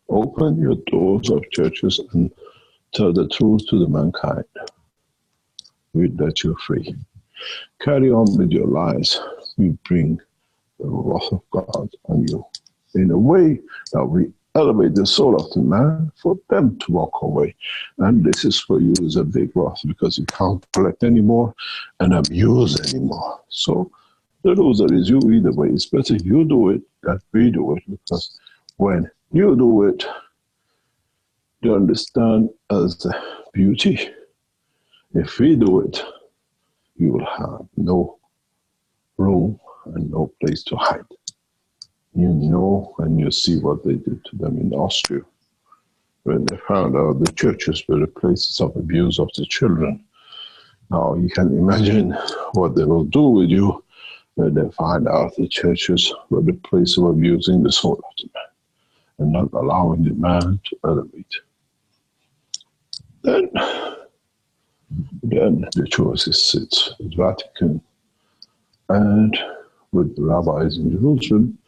Open your doors of churches and tell the truth to the mankind. We let you free. Carry on with your lies. We bring the wrath of God on you in a way that we elevate the soul of the man for them to walk away. And this is for you is a big wrath, because you can't collect anymore and abuse anymore. So the loser is you either way. It's better you do it than we do it, because when you do it, to understand as beauty. If we do it, you will have no room and no place to hide. You know, and you see what they did to them in Austria, when they found out the churches were the places of abuse of the children. Now you can imagine what they will do with you when they find out the churches were the place of abusing the soul of the man and not allowing the man to elevate. Then the choices sit at Vatican and with the rabbis in Jerusalem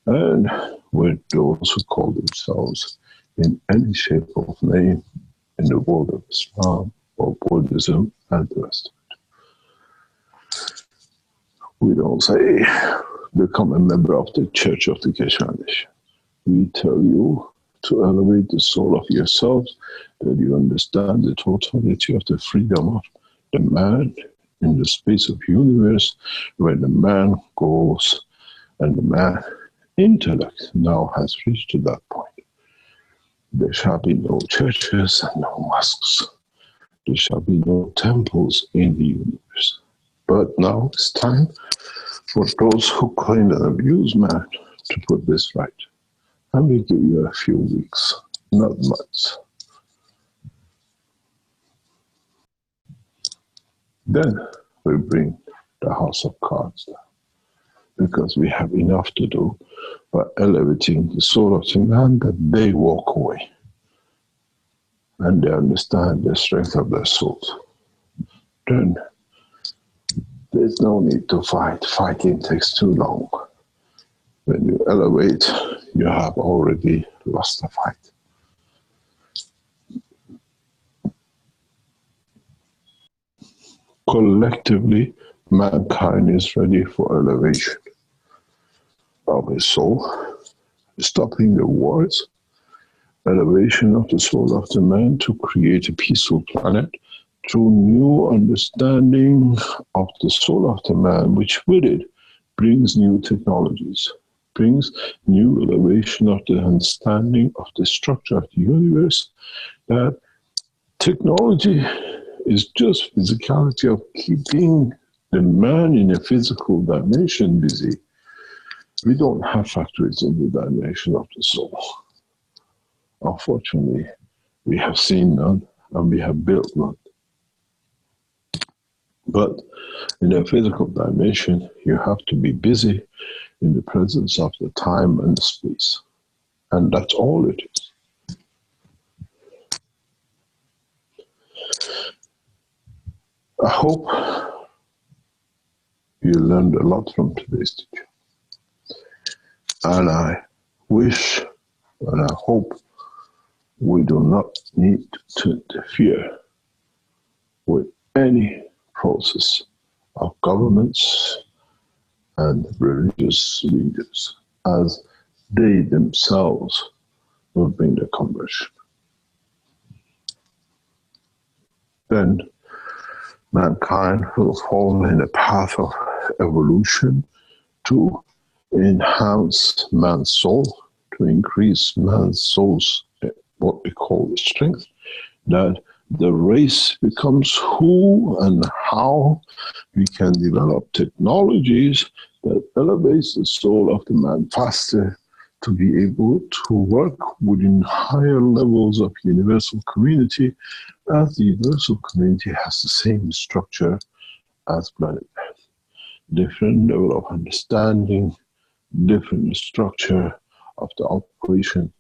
and with those who call themselves in any shape of name in the world of Islam or Buddhism and the rest of it. We don't say, become a member of the Church of the Keshe. We tell you to elevate the soul of yourself, that you understand the totality of the freedom of the man in the space of universe, where the man goes and the man intellect now has reached to that point. There shall be no churches and no mosques. There shall be no temples in the universe. But now it's time for those who claim and abuse man to put this right. I will give you a few weeks, not months. Then we bring the house of cards down, because we have enough to do by elevating the soul of the man that they walk away and they understand the strength of their souls. Then there's no need to fight. Fighting takes too long. When you elevate, you have already lost the fight. Collectively, mankind is ready for elevation of his soul, stopping the wars, elevation of the soul of the man to create a peaceful planet through new understanding of the soul of the man, which with it brings new technologies, brings new elevation of the understanding of the structure of the universe, that technology is just physicality of keeping the man in a physical dimension busy. We don't have factories in the dimension of the soul. Unfortunately, we have seen none and we have built none. But in a physical dimension, you have to be busy in the presence of the time and the space. And that's all it is. I hope you learned a lot from today's teaching. And I wish and I hope we do not need to interfere with any process of governments and religious leaders, as they themselves will bring the conversion. Then mankind will fall in a path of evolution to enhance man's soul, to increase man's soul's, what we call the strength, that the race becomes who and how we can develop technologies that elevates the soul of the man faster to be able to work within higher levels of universal community, as the universal community has the same structure as planet Earth. Different level of understanding, different structure of the operation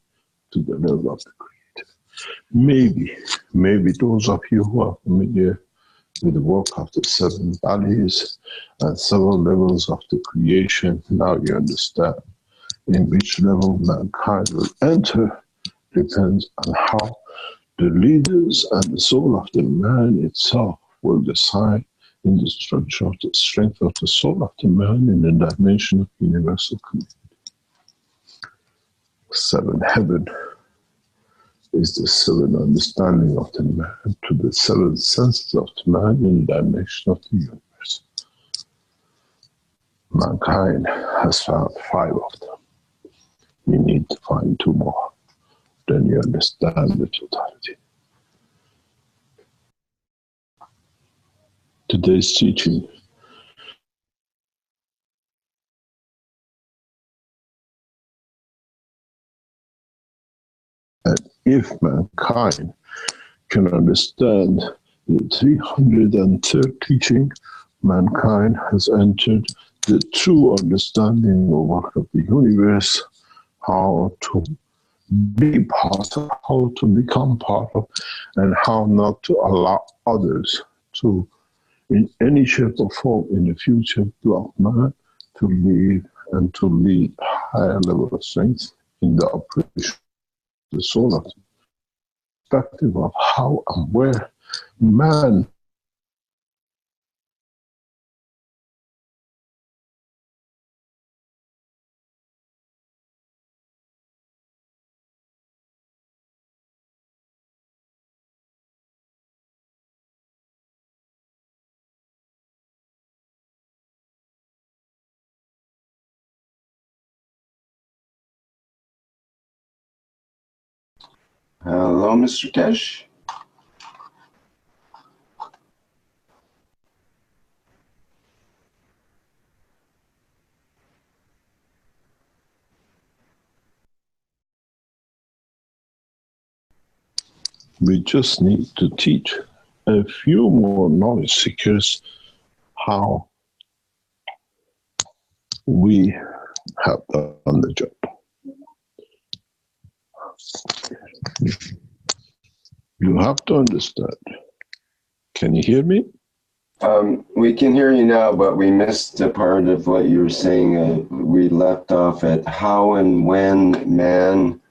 to the level of the creator. Maybe those of you who are familiar with the work of the 7 values and several levels of the creation, now you understand in which level mankind will enter depends on how the leaders and the soul of the man itself will decide in the structure of the strength of the soul of the man in the dimension of universal community. 7 heaven is the 7 understanding of the man to the 7 senses of the man in the dimension of the universe. Mankind has found 5 of them. We need to find 2 more. then you understand the totality. Today's teaching that if mankind can understand the 303rd teaching, mankind has entered the true understanding of the universe, how to be part of, how to become part of, and how not to allow others to, in any shape or form in the future, block man to live and to lead higher level of strength in the operation of the soul of the perspective of how and where man Hello, Mr. Keshe. we just need to teach a few more knowledge seekers how we have done the job. You have to understand. Can you hear me? We can hear you now, but we missed a part of what you were saying. We left off at how and when man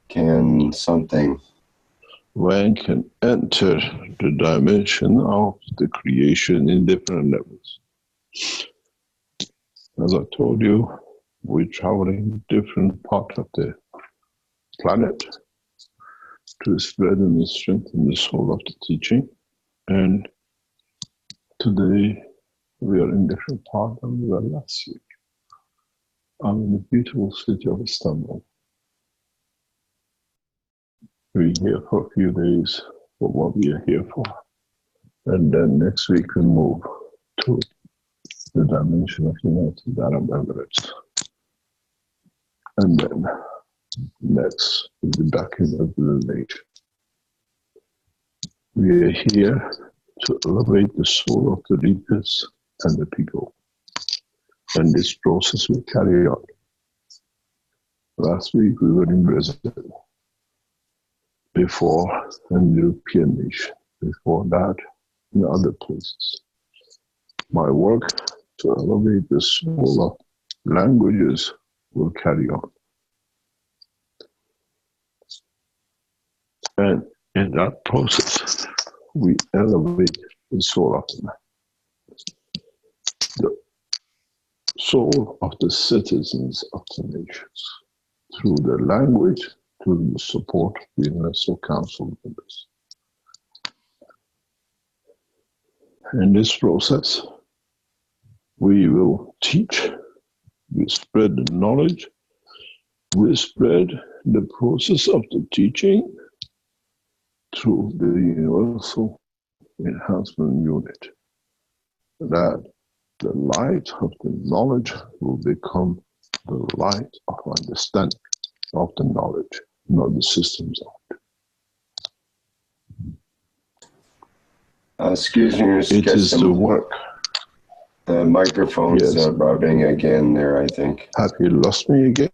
can something. Man can enter the dimension of the creation in different levels. As I told you, we're traveling different parts of the planet to spread and strengthen the soul of the teaching. And today we are in different parts than we were last week. I'm in the beautiful city of Istanbul. We're here for a few days for what we are here for. And then next week we move to the dimension of United Arab Emirates. And then next we'll be back in the village. We are here to elevate the soul of the leaders and the people. And this process will carry on. Last week we were in Brazil. Before an European nation. Before that, in other places. My work to elevate the soul of languages will carry on. And in that process, we elevate the soul of the man. The soul of the citizens of the nations. Through the language, through the support of the Universal Council members. In this process, we will teach, we spread the knowledge, we spread the process of the teaching through the Universal Enhancement Unit. That the light of the knowledge will become the light of understanding of the knowledge, not the systems of it. Excuse me, Mr. It is the work. The microphone's Yes. rubbing again there, I think. Have you lost me again?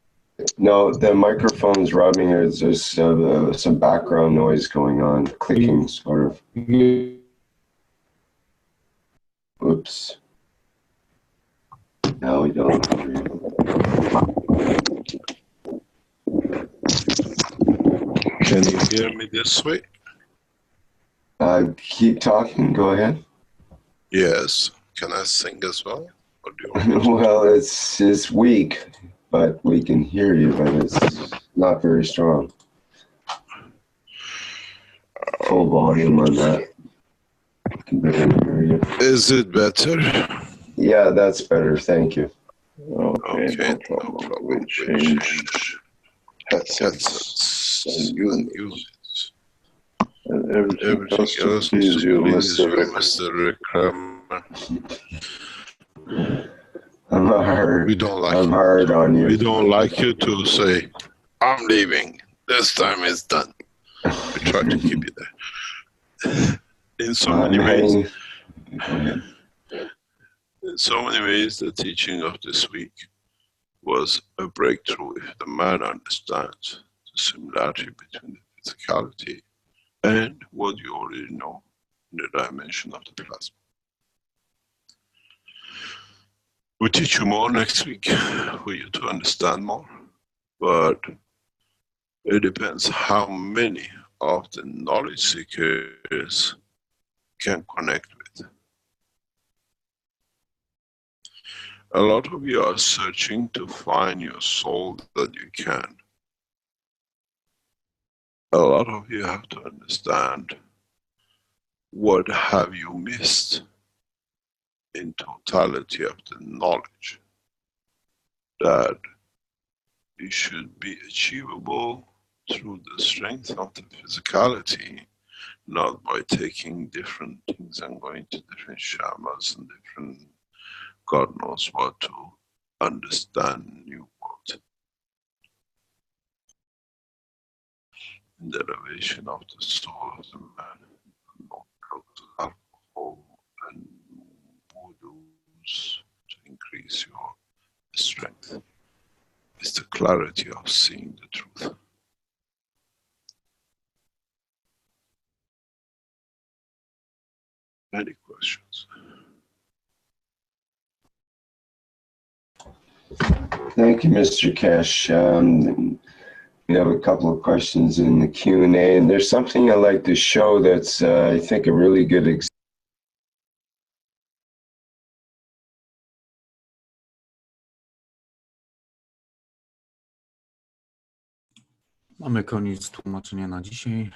No, the microphone's rubbing. There's some background noise going on, clicking sort of. Oops. Now we don't hear you. Can you hear me this way? Keep talking, go ahead. Yes. Can I sing as well? Or do you want me to? Well, it's weak, but we can hear you, but it's not very strong. Full volume on that. Can barely hear you. Is it better? Yeah, that's better, thank you. Okay, no problem. We change headsets. tests and units. And everything Everything else else to please you, Mr. Rick. Mr. Rick Kramer. I'm hard. We don't like I'm it. hard on you. We don't like you to say, I'm leaving. This time is done. We try to keep you there. In so many ways. Go ahead. In so many ways, the teaching of this week was a breakthrough if the man understands the similarity between the physicality and what you already know in the dimension of the plasma. We'll teach you more next week for you to understand more, but it depends how many of the knowledge seekers can connect with. A lot of you are searching to find your soul that you can. A lot of you have to understand what have you missed in totality of the knowledge that it should be achievable through the strength of the physicality, not by taking different things and going to different shamas and different God knows what to understand new world. In the elevation of the soul of the man, no drugs, alcohol, and voodoos to increase your strength. It's the clarity of seeing the truth. Any questions? Thank you, Mr. Keshe. We have a couple of questions in the Q&A, and there's something I'd like to show that's, I think, a really good example. Mamy koniec tłumaczenia na dzisiaj.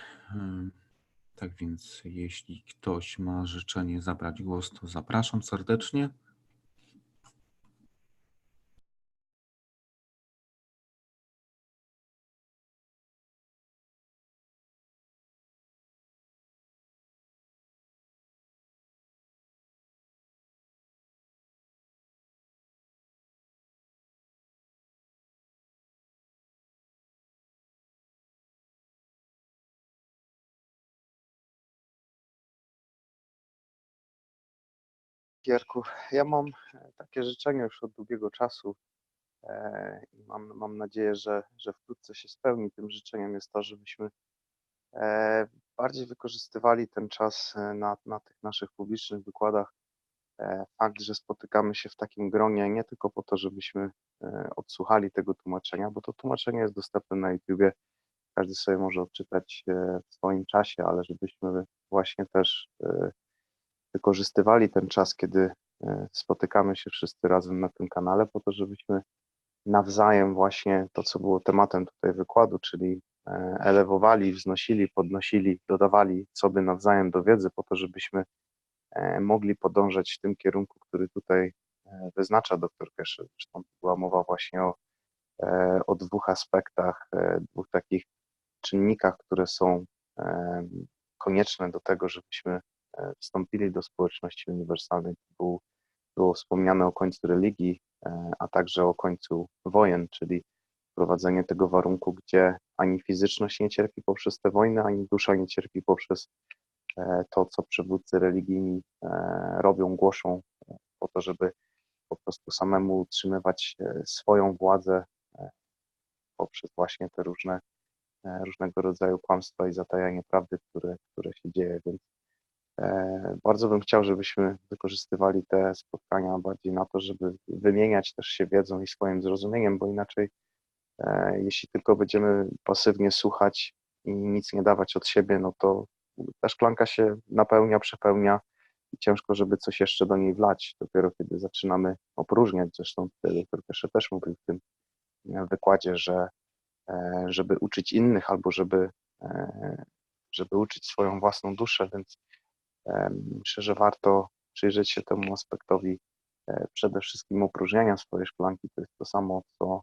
Tak więc jeśli ktoś ma życzenie zabrać głos, to zapraszam serdecznie. Gierku, ja mam takie życzenie już od długiego czasu i mam nadzieję, że wkrótce się spełni. Tym życzeniem jest to, żebyśmy bardziej wykorzystywali ten czas na tych naszych publicznych wykładach. Fakt, że spotykamy się w takim gronie nie tylko po to, żebyśmy odsłuchali tego tłumaczenia, bo to tłumaczenie jest dostępne na YouTubie, każdy sobie może odczytać w swoim czasie, ale żebyśmy właśnie też wykorzystywali ten czas, kiedy spotykamy się wszyscy razem na tym kanale, po to, żebyśmy nawzajem właśnie to, co było tematem tutaj wykładu, czyli elewowali, wznosili, podnosili, dodawali sobie nawzajem do wiedzy, po to, żebyśmy mogli podążać w tym kierunku, który tutaj wyznacza dr Keshe. Zresztą była mowa właśnie o dwóch aspektach, dwóch takich czynnikach, które są konieczne do tego, żebyśmy wstąpili do społeczności uniwersalnej. Było wspomniane o końcu religii, a także o końcu wojen, czyli wprowadzenie tego warunku, gdzie ani fizyczność nie cierpi poprzez te wojny, ani dusza nie cierpi poprzez to, co przywódcy religijni robią, głoszą, po to, żeby po prostu samemu utrzymywać swoją władzę poprzez właśnie te różnego rodzaju kłamstwa i zatajanie prawdy, które się dzieje, więc bardzo bym chciał, żebyśmy wykorzystywali te spotkania bardziej na to, żeby wymieniać też się wiedzą i swoim zrozumieniem, bo inaczej jeśli tylko będziemy pasywnie słuchać i nic nie dawać od siebie, no to ta szklanka się napełnia, przepełnia i ciężko, żeby coś jeszcze do niej wlać. Dopiero kiedy zaczynamy opróżniać, zresztą dr Keshe też mówił w tym wykładzie, że żeby uczyć innych albo żeby uczyć swoją własną duszę, więc myślę, że warto przyjrzeć się temu aspektowi przede wszystkim opróżniania swojej szklanki. To jest to samo, co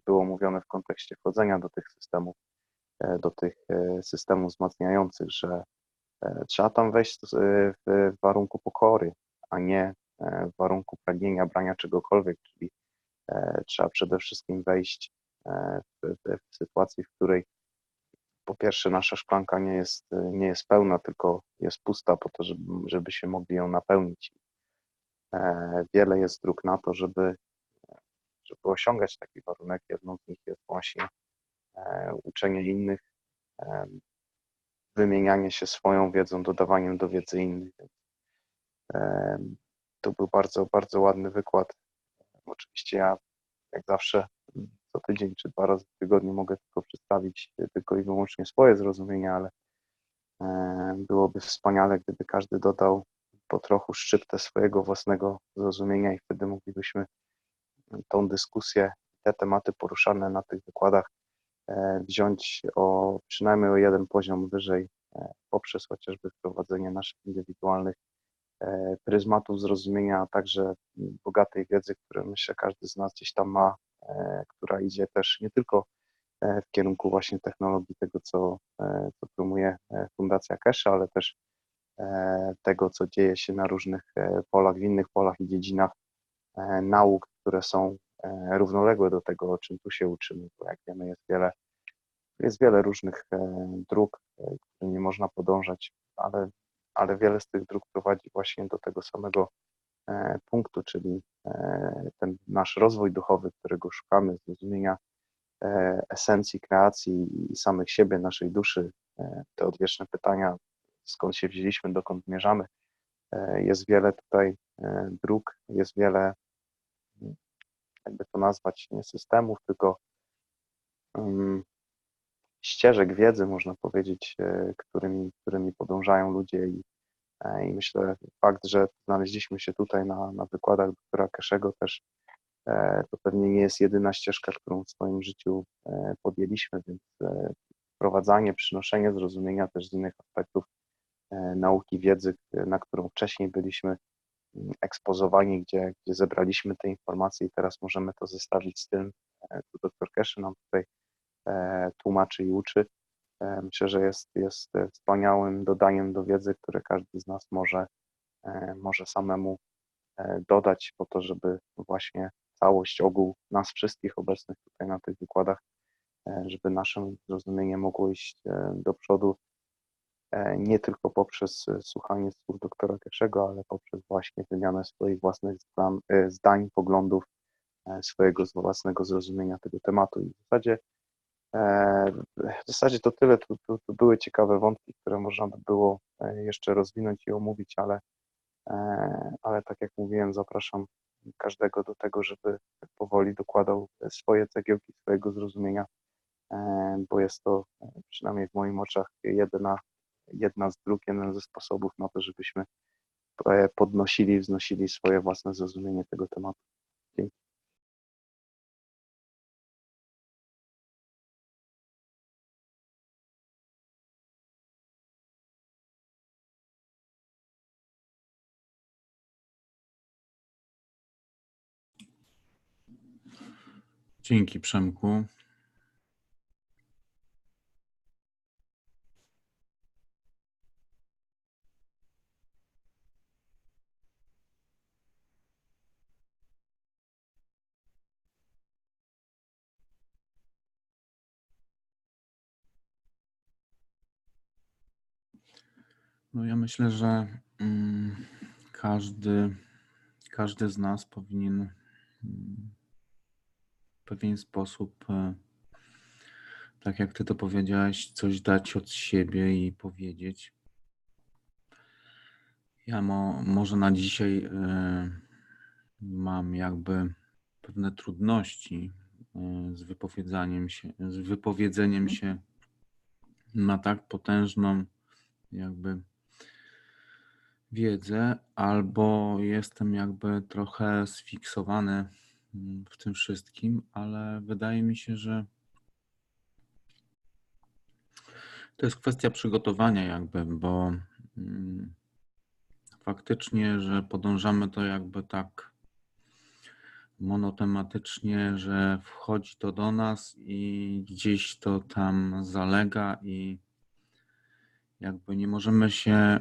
było mówione w kontekście wchodzenia do tych systemów. do tych systemów wzmacniających, że trzeba tam wejść w warunku pokory, a nie w warunku pragnienia brania czegokolwiek, czyli trzeba przede wszystkim wejść w sytuacji, w której po pierwsze nasza szklanka nie jest pełna, tylko jest pusta po to, żebyśmy mogli ją napełnić. Wiele jest dróg na to, żeby osiągać taki warunek. Jedną z nich jest właśnie uczenie innych, wymienianie się swoją wiedzą, dodawaniem do wiedzy innych. To był bardzo, bardzo ładny wykład. Oczywiście ja, jak zawsze, co tydzień czy 2 razy w tygodniu mogę tylko przedstawić tylko i wyłącznie swoje zrozumienia, ale byłoby wspaniale, gdyby każdy dodał po trochu szczyptę swojego własnego zrozumienia i wtedy moglibyśmy tą dyskusję, te tematy poruszane na tych wykładach wziąć przynajmniej o jeden poziom wyżej poprzez chociażby wprowadzenie naszych indywidualnych pryzmatów zrozumienia, a także bogatej wiedzy, którą myślę każdy z nas gdzieś tam ma, która idzie też nie tylko w kierunku właśnie technologii, tego co promuje Fundacja Keshe, ale też tego, co dzieje się na różnych polach, w innych polach i dziedzinach nauk, które są równoległe do tego, o czym tu się uczymy, bo jak wiemy, jest wiele różnych dróg, którymi można podążać, ale wiele z tych dróg prowadzi właśnie do tego samego punktu, czyli ten nasz rozwój duchowy, którego szukamy, zrozumienia esencji kreacji i samych siebie, naszej duszy, te odwieczne pytania, skąd się wzięliśmy, dokąd zmierzamy. Jest wiele tutaj dróg, jest wiele, jakby to nazwać, nie systemów, tylko ścieżek wiedzy, można powiedzieć, którymi podążają ludzie i myślę, fakt, że znaleźliśmy się tutaj na wykładach doktora Keszego też, to pewnie nie jest jedyna ścieżka, którą w swoim życiu podjęliśmy, więc wprowadzanie, przynoszenie zrozumienia też z innych aspektów nauki, wiedzy, na którą wcześniej byliśmy ekspozowani, gdzie zebraliśmy te informacje i teraz możemy to zestawić z tym, co doktor Keshe nam tutaj tłumaczy i uczy. Myślę, że jest wspaniałym dodaniem do wiedzy, które każdy z nas może samemu dodać po to, żeby właśnie całość, ogół nas wszystkich obecnych tutaj na tych wykładach, żeby nasze zrozumienie mogło iść do przodu nie tylko poprzez słuchanie słów doktora Keszego, ale poprzez właśnie wymianę swoich własnych zdań, poglądów, swojego własnego zrozumienia tego tematu. I w zasadzie to tyle. Tu były ciekawe wątki, które można by było jeszcze rozwinąć i omówić, ale tak jak mówiłem, zapraszam każdego do tego, żeby powoli dokładał swoje cegiełki swojego zrozumienia, bo jest to przynajmniej w moich oczach jedna z dróg, jeden ze sposobów na to, żebyśmy podnosili, wznosili swoje własne zrozumienie tego tematu. Dzięki. Dzięki, Przemku. No ja myślę, że każdy z nas powinien w pewien sposób, tak jak ty to powiedziałeś, coś dać od siebie i powiedzieć. Ja może na dzisiaj mam jakby pewne trudności z wypowiedzeniem się na tak potężną jakby wiedzę, albo jestem jakby trochę sfiksowany w tym wszystkim, ale wydaje mi się, że to jest kwestia przygotowania jakby, bo faktycznie, że podążamy to jakby tak monotematycznie, że wchodzi to do nas i gdzieś to tam zalega i jakby nie możemy się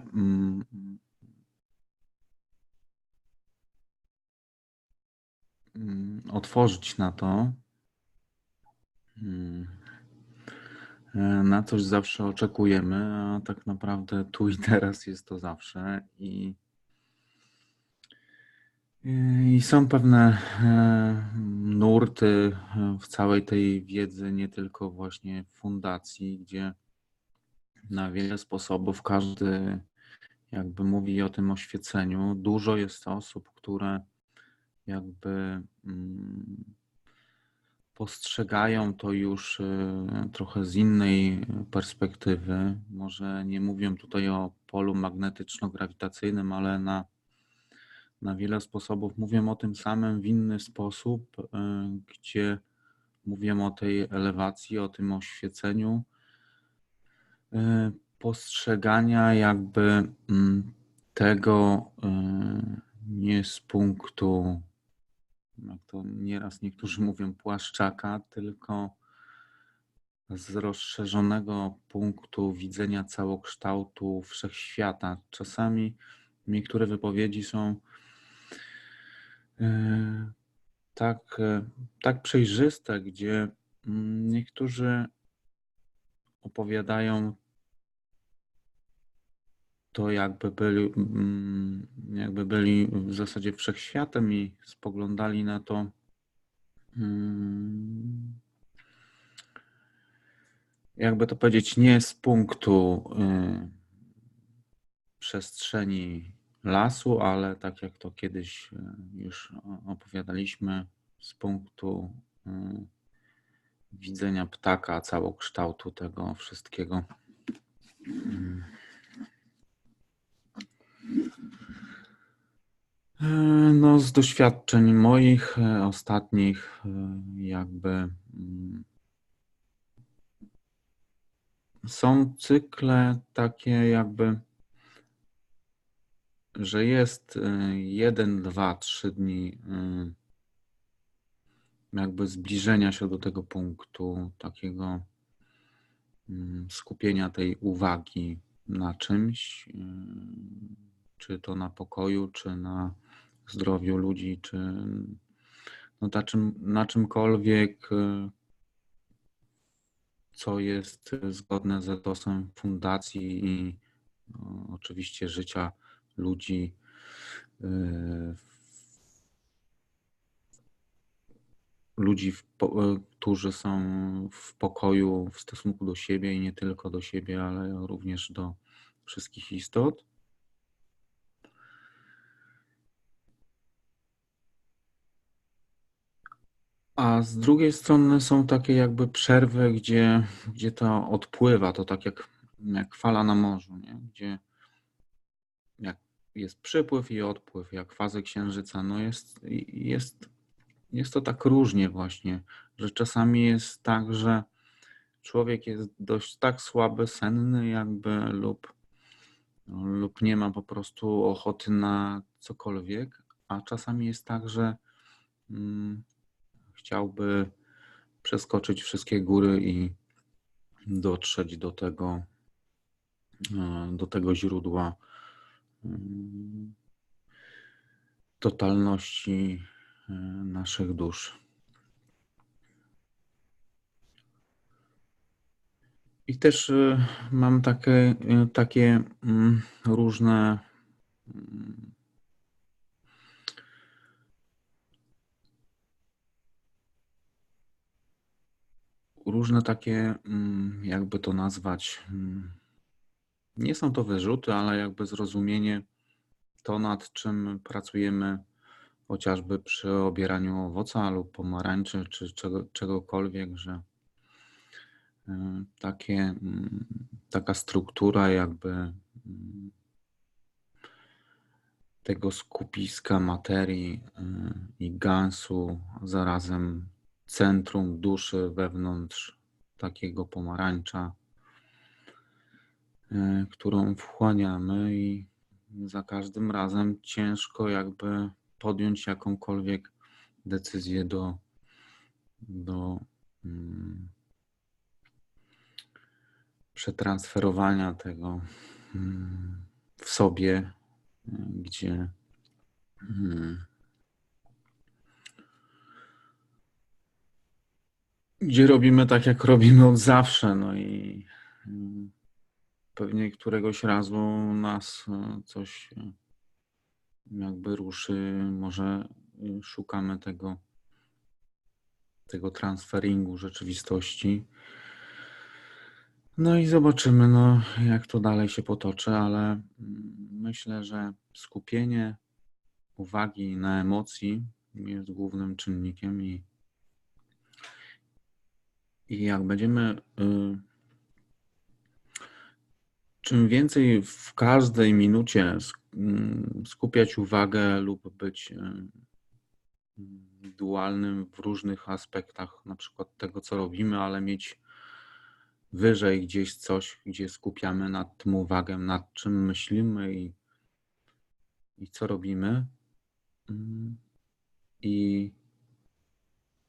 otworzyć na to. Na coś zawsze oczekujemy, a tak naprawdę tu i teraz jest to zawsze. I są pewne nurty w całej tej wiedzy, nie tylko właśnie w fundacji, gdzie na wiele sposobów każdy jakby mówi o tym oświeceniu. Dużo jest osób, które jakby postrzegają to już trochę z innej perspektywy. Może nie mówię tutaj o polu magnetyczno-grawitacyjnym, ale na wiele sposobów mówię o tym samym w inny sposób, gdzie mówię o tej elewacji, o tym oświeceniu, postrzegania jakby tego nie z punktu, jak to nieraz niektórzy mówią, płaszczaka, tylko z rozszerzonego punktu widzenia całokształtu wszechświata. Czasami niektóre wypowiedzi są tak przejrzyste, gdzie niektórzy opowiadają to, jakby byli w zasadzie wszechświatem i spoglądali na to jakby to powiedzieć, nie z punktu przestrzeni lasu, ale tak jak to kiedyś już opowiadaliśmy, z punktu widzenia ptaka, całokształtu tego wszystkiego. No, z doświadczeń moich ostatnich jakby są cykle takie jakby, że jest 1, 2, 3 dni jakby zbliżenia się do tego punktu, takiego skupienia tej uwagi na czymś, czy to na pokoju, czy na zdrowiu ludzi, czy no na czymkolwiek, co jest zgodne z etosem fundacji i oczywiście życia ludzi, którzy są w pokoju w stosunku do siebie i nie tylko do siebie, ale również do wszystkich istot. A z drugiej strony są takie jakby przerwy, gdzie to odpływa, to tak jak fala na morzu, nie? Gdzie jak jest przypływ i odpływ, jak fazy księżyca, no jest to tak różnie właśnie, że czasami jest tak, że człowiek jest dość tak słaby, senny jakby lub nie ma po prostu ochoty na cokolwiek, a czasami jest tak, że chciałby przeskoczyć wszystkie góry i dotrzeć do tego źródła totalności naszych dusz. I też mam takie różne takie, jakby to nazwać, nie są to wyrzuty, ale jakby zrozumienie to, nad czym pracujemy chociażby przy obieraniu owoca lub pomarańczy, czy czegokolwiek, że taka struktura jakby tego skupiska materii i gansu, zarazem centrum duszy wewnątrz takiego pomarańcza, którą wchłaniamy i za każdym razem ciężko jakby podjąć jakąkolwiek decyzję do przetransferowania tego w sobie, gdzie robimy tak, jak robimy od zawsze, no i pewnie któregoś razu nas coś jakby ruszy, może szukamy tego transferingu rzeczywistości. No i zobaczymy, no, jak to dalej się potoczy, ale myślę, że skupienie uwagi na emocji jest głównym czynnikiem i jak będziemy czym więcej w każdej minucie skupiać uwagę lub być dualnym w różnych aspektach, na przykład tego, co robimy, ale mieć wyżej gdzieś coś, gdzie skupiamy nad tym uwagę, nad czym myślimy i co robimy i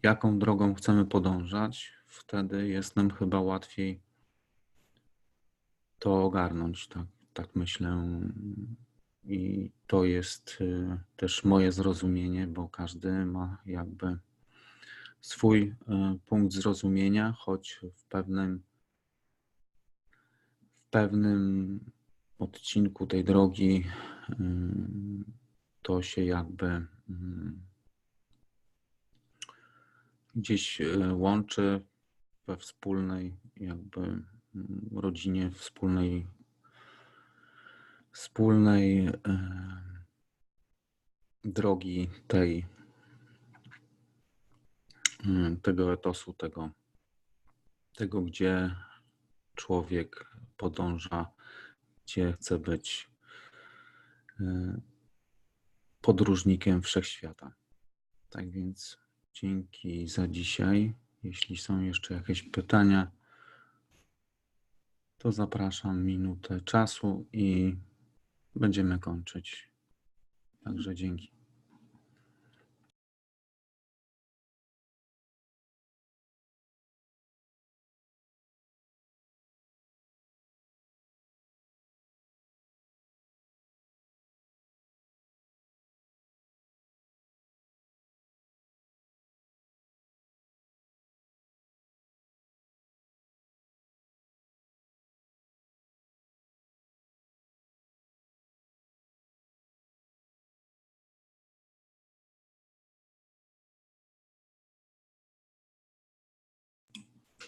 jaką drogą chcemy podążać, wtedy jest nam chyba łatwiej to ogarnąć, tak myślę. I to jest też moje zrozumienie, bo każdy ma jakby swój punkt zrozumienia, choć w pewnym odcinku tej drogi to się jakby gdzieś łączy we wspólnej jakby rodzinie, wspólnej drogi tego etosu, tego, gdzie człowiek podąża, gdzie chce być podróżnikiem wszechświata. Tak więc dzięki za dzisiaj. Jeśli są jeszcze jakieś pytania, to zapraszam minutę czasu i będziemy kończyć. Także dzięki.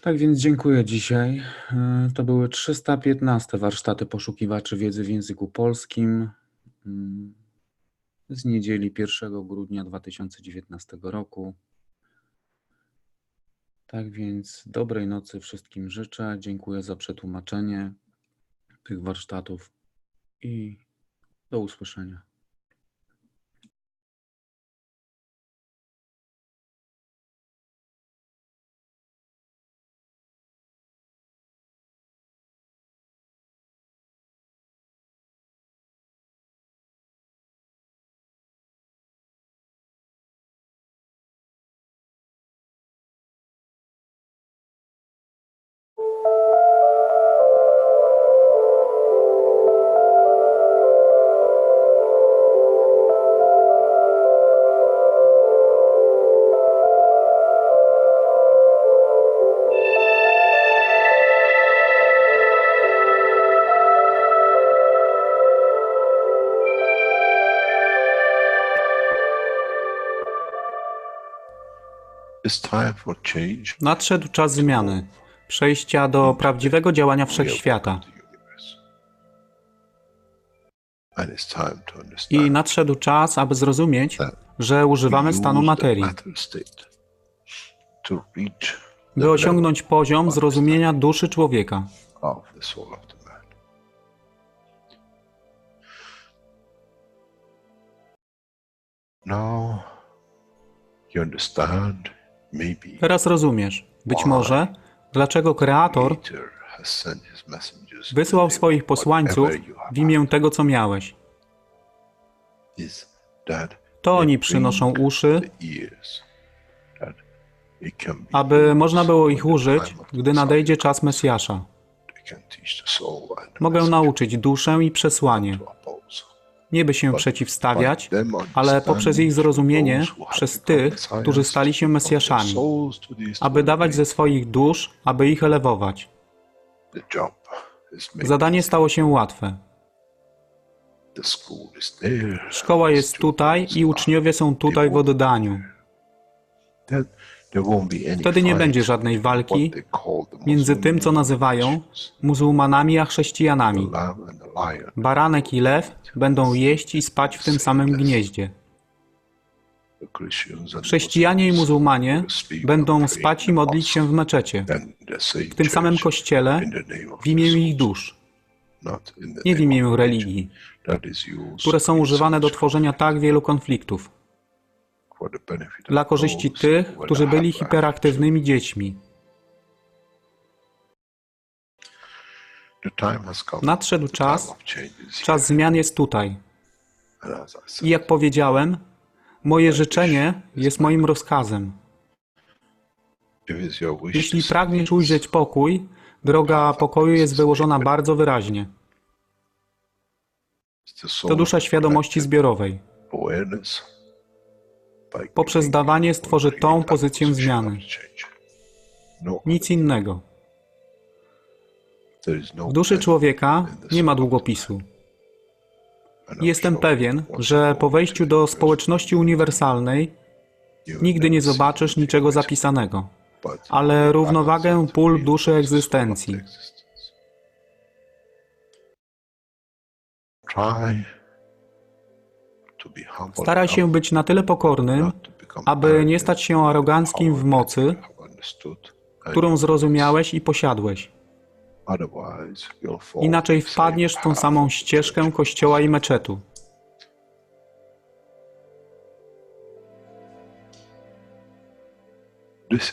Tak więc dziękuję dzisiaj. To były 315 warsztaty poszukiwaczy wiedzy w języku polskim z niedzieli 1 grudnia 2019 roku. Tak więc dobrej nocy wszystkim życzę. Dziękuję za przetłumaczenie tych warsztatów i do usłyszenia. Nadszedł czas zmiany, przejścia do prawdziwego działania wszechświata. I nadszedł czas, aby zrozumieć, że używamy stanu materii, by osiągnąć poziom zrozumienia duszy człowieka. Teraz rozumiesz, być może, dlaczego Kreator wysłał swoich posłańców w imię tego, co miałeś. To oni przynoszą uszy, aby można było ich użyć, gdy nadejdzie czas Mesjasza. Mogę nauczyć duszę i przesłanie. Nie by się przeciwstawiać, ale poprzez ich zrozumienie, przez tych, którzy stali się Mesjaszami, aby dawać ze swoich dusz, aby ich elewować. Zadanie stało się łatwe. Szkoła jest tutaj i uczniowie są tutaj w oddaniu. Wtedy nie będzie żadnej walki między tym, co nazywają muzułmanami, a chrześcijanami. Baranek i lew będą jeść i spać w tym samym gnieździe. Chrześcijanie i muzułmanie będą spać i modlić się w meczecie, w tym samym kościele, w imię ich dusz, nie w imię religii, które są używane do tworzenia tak wielu konfliktów, dla korzyści tych, którzy byli hiperaktywnymi dziećmi. Nadszedł czas zmian jest tutaj. I jak powiedziałem, moje życzenie jest moim rozkazem. Jeśli pragniesz ujrzeć pokój, droga pokoju jest wyłożona bardzo wyraźnie. To dusza świadomości zbiorowej. Poprzez dawanie stworzy tą pozycję zmiany. Nic innego. W duszy człowieka nie ma długopisu. Jestem pewien, że po wejściu do społeczności uniwersalnej nigdy nie zobaczysz niczego zapisanego, ale równowagę pól duszy egzystencji. Staraj się być na tyle pokornym, aby nie stać się aroganckim w mocy, którą zrozumiałeś i posiadłeś. Inaczej wpadniesz w tą samą ścieżkę kościoła i meczetu.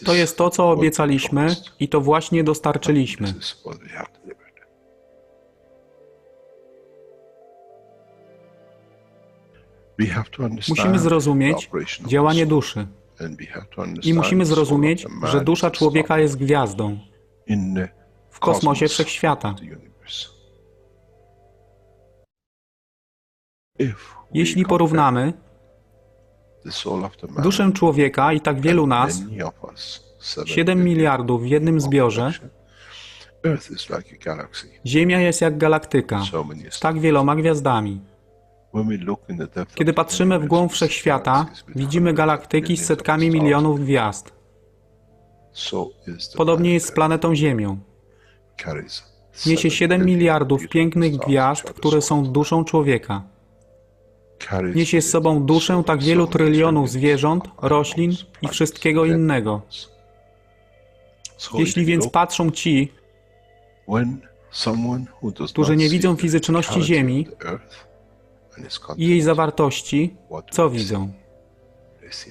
To jest to, co obiecaliśmy i to właśnie dostarczyliśmy. Musimy zrozumieć działanie duszy. I musimy zrozumieć, że dusza człowieka jest gwiazdą w kosmosie wszechświata. Jeśli porównamy duszę człowieka i tak wielu nas, 7 miliardów w jednym zbiorze, Ziemia jest jak galaktyka z tak wieloma gwiazdami. Kiedy patrzymy w głąb wszechświata, widzimy galaktyki z setkami milionów gwiazd. Podobnie jest z planetą Ziemią. Niesie 7 miliardów pięknych gwiazd, które są duszą człowieka. Niesie z sobą duszę tak wielu trylionów zwierząt, roślin i wszystkiego innego. Jeśli więc patrzą ci, którzy nie widzą fizyczności Ziemi i jej zawartości, co widzą?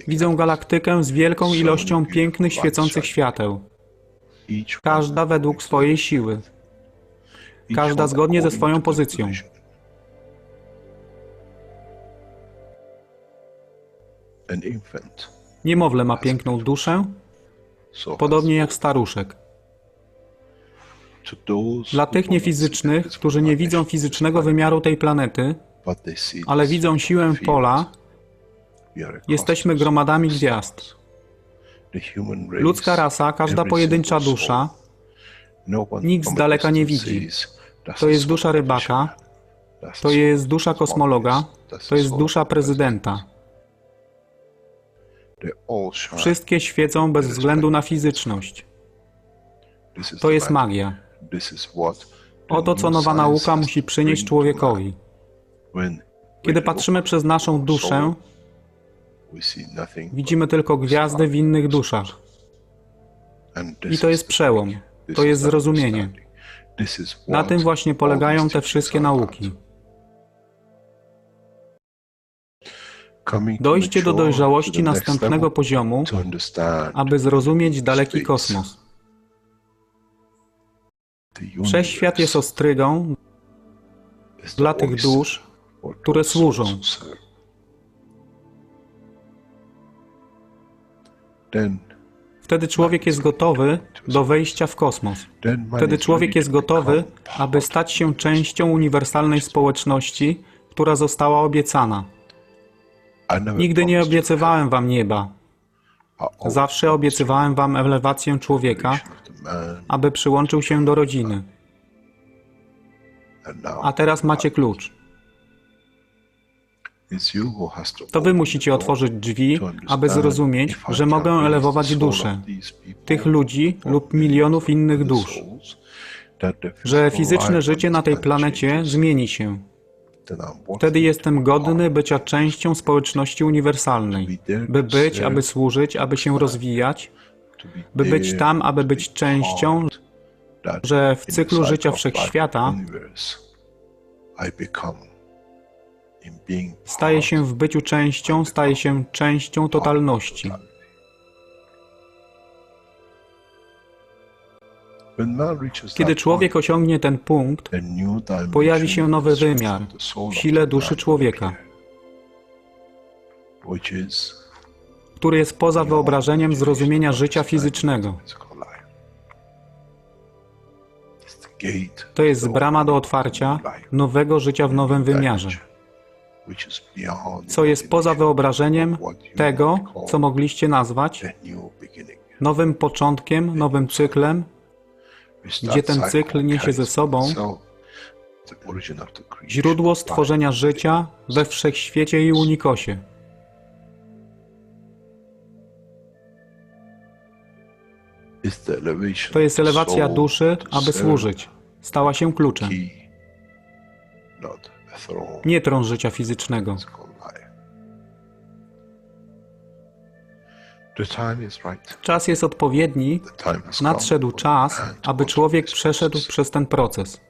Widzą galaktykę z wielką ilością pięknych, świecących świateł. Każda według swojej siły. Każda zgodnie ze swoją pozycją. Niemowlę ma piękną duszę, podobnie jak staruszek. Dla tych niefizycznych, którzy nie widzą fizycznego wymiaru tej planety, ale widzą siłę pola, jesteśmy gromadami gwiazd. Ludzka rasa, każda pojedyncza dusza, nikt z daleka nie widzi. To jest dusza rybaka, to jest dusza kosmologa, to jest dusza prezydenta. Wszystkie świecą bez względu na fizyczność. To jest magia. Oto, co nowa nauka musi przynieść człowiekowi. Kiedy patrzymy przez naszą duszę, widzimy tylko gwiazdy w innych duszach. I to jest przełom. To jest zrozumienie. Na tym właśnie polegają te wszystkie nauki. Dojście do dojrzałości następnego poziomu, aby zrozumieć daleki kosmos. Wszechświat jest ostrygą dla tych dusz, które służą. Wtedy człowiek jest gotowy do wejścia w kosmos. Wtedy człowiek jest gotowy, aby stać się częścią uniwersalnej społeczności, która została obiecana. Nigdy nie obiecywałem wam nieba. Zawsze obiecywałem wam elewację człowieka, aby przyłączył się do rodziny. A teraz macie klucz. To wy musicie otworzyć drzwi, aby zrozumieć, że mogę elewować duszę tych ludzi lub milionów innych dusz, że fizyczne życie na tej planecie zmieni się. Wtedy jestem godny bycia częścią społeczności uniwersalnej, by być, aby służyć, aby się rozwijać, by być tam, aby być częścią, że w cyklu życia wszechświata staje się w byciu częścią, staje się częścią totalności. Kiedy człowiek osiągnie ten punkt, pojawi się nowy wymiar w sile duszy człowieka, który jest poza wyobrażeniem zrozumienia życia fizycznego. To jest brama do otwarcia nowego życia w nowym wymiarze, co jest poza wyobrażeniem tego, co mogliście nazwać nowym początkiem, nowym cyklem, gdzie ten cykl niesie ze sobą źródło stworzenia życia we wszechświecie i unikosie. To jest elewacja duszy, aby służyć. Stała się kluczem. Nie tron życia fizycznego. Czas jest odpowiedni, nadszedł czas, aby człowiek przeszedł przez ten proces.